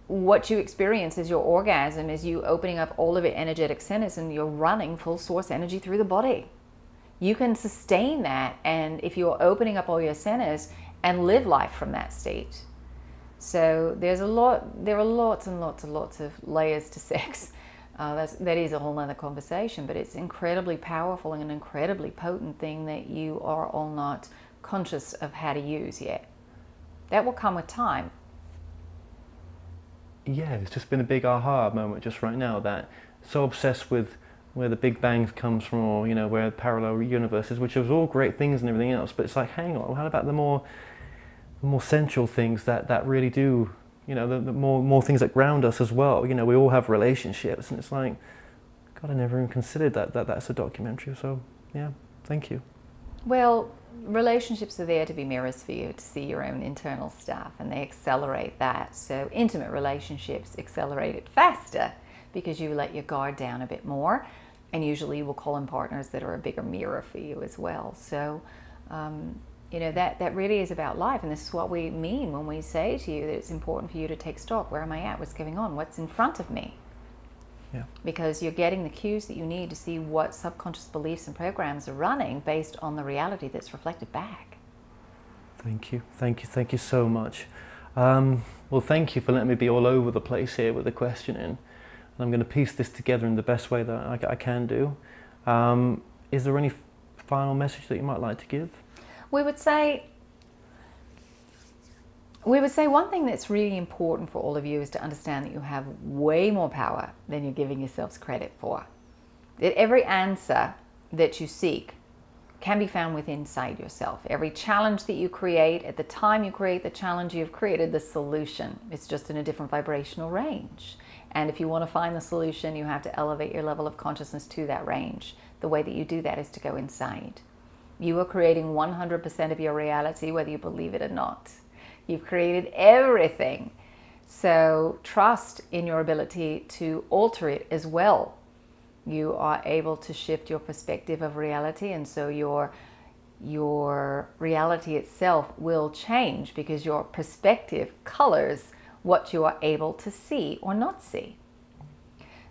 What you experience is your orgasm, is you opening up all of your energetic centers, and you're running full source energy through the body. You can sustain that, and if you're opening up all your centers, and live life from that state. So there are lots and lots and lots of layers to sex. That is a whole other conversation, but it's incredibly powerful and an incredibly potent thing that you are all not conscious of how to use yet. That will come with time. Yeah, it's just been a big aha moment just right now, that so obsessed with where the Big Bang comes from, or where parallel universes, which is all great things and everything else, but it's like, hang on, how about the more central things that really do, the more things that ground us as well. We all have relationships, and it's like, God, I never even considered that's a documentary. So yeah, thank you. Well, relationships are there to be mirrors for you, to see your own internal stuff, and they accelerate that. So intimate relationships accelerate it faster because you let your guard down a bit more, and usually you will call in partners that are a bigger mirror for you as well. So that really is about life, and this is what we mean when we say to you that it's important for you to take stock. Where am I at? What's going on? What's in front of me? Yeah. Because you're getting the cues that you need to see what subconscious beliefs and programs are running based on the reality that's reflected back. Thank you so much. Well, thank you for letting me be all over the place here with the questioning. And I'm going to piece this together in the best way that I can do. Is there any final message that you might like to give? We would say one thing that's really important for all of you is to understand that you have way more power than you're giving yourselves credit for. That every answer that you seek can be found within inside yourself. Every challenge that you create, at the time you create the challenge, you've created the solution. It's just in a different vibrational range. And if you want to find the solution, you have to elevate your level of consciousness to that range. The way that you do that is to go inside. You are creating 100% of your reality, whether you believe it or not. You've created everything. So trust in your ability to alter it as well. You are able to shift your perspective of reality, and so your reality itself will change because your perspective colors what you are able to see or not see.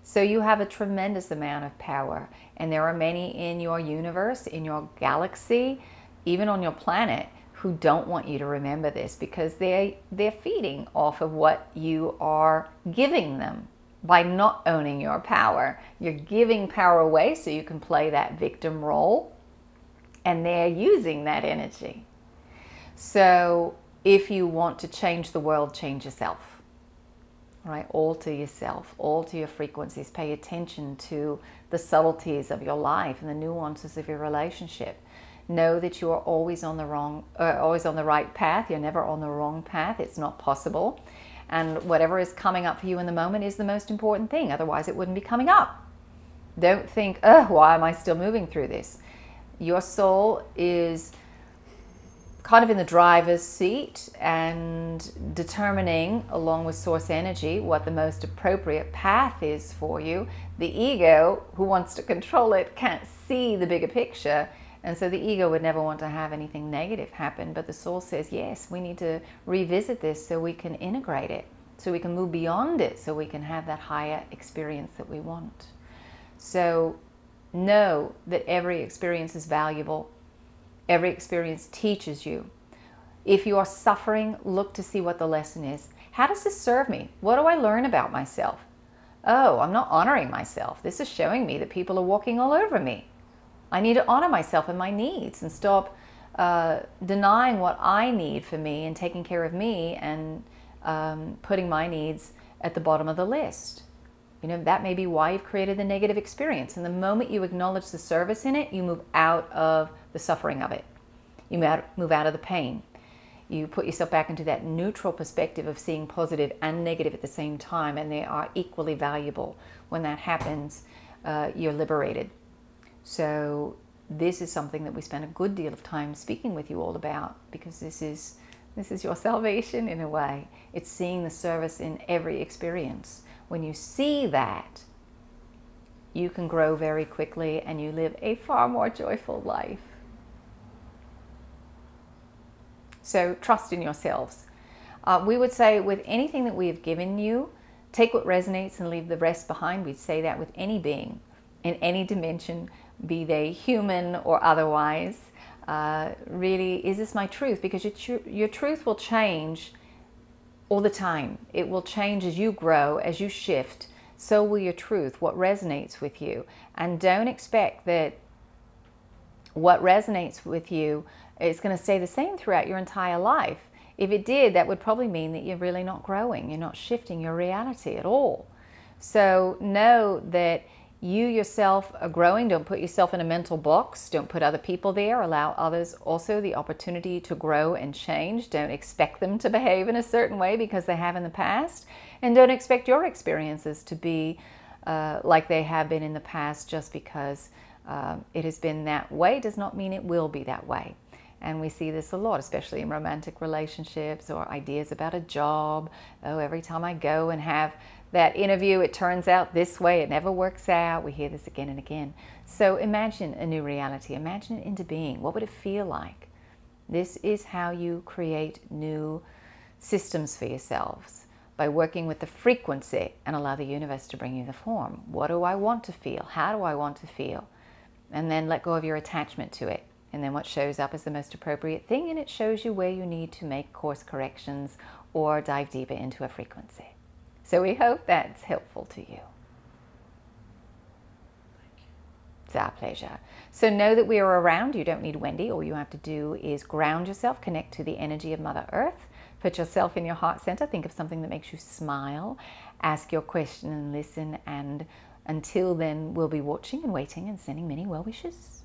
So you have a tremendous amount of power, and there are many in your universe, in your galaxy, even on your planet, who don't want you to remember this because they're feeding off of what you are giving them by not owning your power. You're giving power away so you can play that victim role, and they're using that energy. So if you want to change the world, change yourself. Right? Alter yourself, alter your frequencies, pay attention to the subtleties of your life and the nuances of your relationship. Know that you are always on the right path. You're never on the wrong path. It's not possible. And whatever is coming up for you in the moment is the most important thing. Otherwise, it wouldn't be coming up. Don't think, oh, why am I still moving through this? Your soul is kind of in the driver's seat and determining, along with source energy, what the most appropriate path is for you. The ego, who wants to control it, can't see the bigger picture, and so the ego would never want to have anything negative happen. But the soul says, yes, we need to revisit this so we can integrate it, so we can move beyond it, so we can have that higher experience that we want. So know that every experience is valuable. Every experience teaches you. If you are suffering, look to see what the lesson is. How does this serve me? What do I learn about myself? Oh, I'm not honoring myself. This is showing me that people are walking all over me. I need to honor myself and my needs and stop denying what I need for me and taking care of me and putting my needs at the bottom of the list. You know, that may be why you've created the negative experience. And the moment you acknowledge the service in it, you move out of the suffering of it. You move out of the pain. You put yourself back into that neutral perspective of seeing positive and negative at the same time, and they are equally valuable. When that happens, you're liberated. So this is something that we spend a good deal of time speaking with you all about, because this is your salvation in a way. It's seeing the service in every experience. When you see that, you can grow very quickly and you live a far more joyful life. So trust in yourselves. We would say with anything that we have given you, take what resonates and leave the rest behind. We'd say that with any being in any dimension, be they human or otherwise. Really, is this my truth? Because your truth will change all the time. It will change as you grow, as you shift. So will your truth, what resonates with you. And don't expect that what resonates with you is going to stay the same throughout your entire life. If it did, that would probably mean that you're really not growing. You're not shifting your reality at all. So know that you yourself are growing. Don't put yourself in a mental box. Don't put other people there. Allow others also the opportunity to grow and change. Don't expect them to behave in a certain way because they have in the past. And don't expect your experiences to be like they have been in the past. Just because it has been that way does not mean it will be that way. And we see this a lot, especially in romantic relationships or ideas about a job. Oh, every time I go and have that interview, it turns out this way, it never works out. We hear this again and again. So imagine a new reality. Imagine it into being. What would it feel like? This is how you create new systems for yourselves, by working with the frequency and allow the universe to bring you the form. What do I want to feel? How do I want to feel? And then let go of your attachment to it. And then what shows up is the most appropriate thing, and it shows you where you need to make course corrections or dive deeper into a frequency. So we hope that's helpful to you. Thank you. It's our pleasure. So know that we are around. You don't need Wendy. All you have to do is ground yourself, connect to the energy of Mother Earth, put yourself in your heart center, think of something that makes you smile, ask your question and listen, and until then, we'll be watching and waiting and sending many well wishes.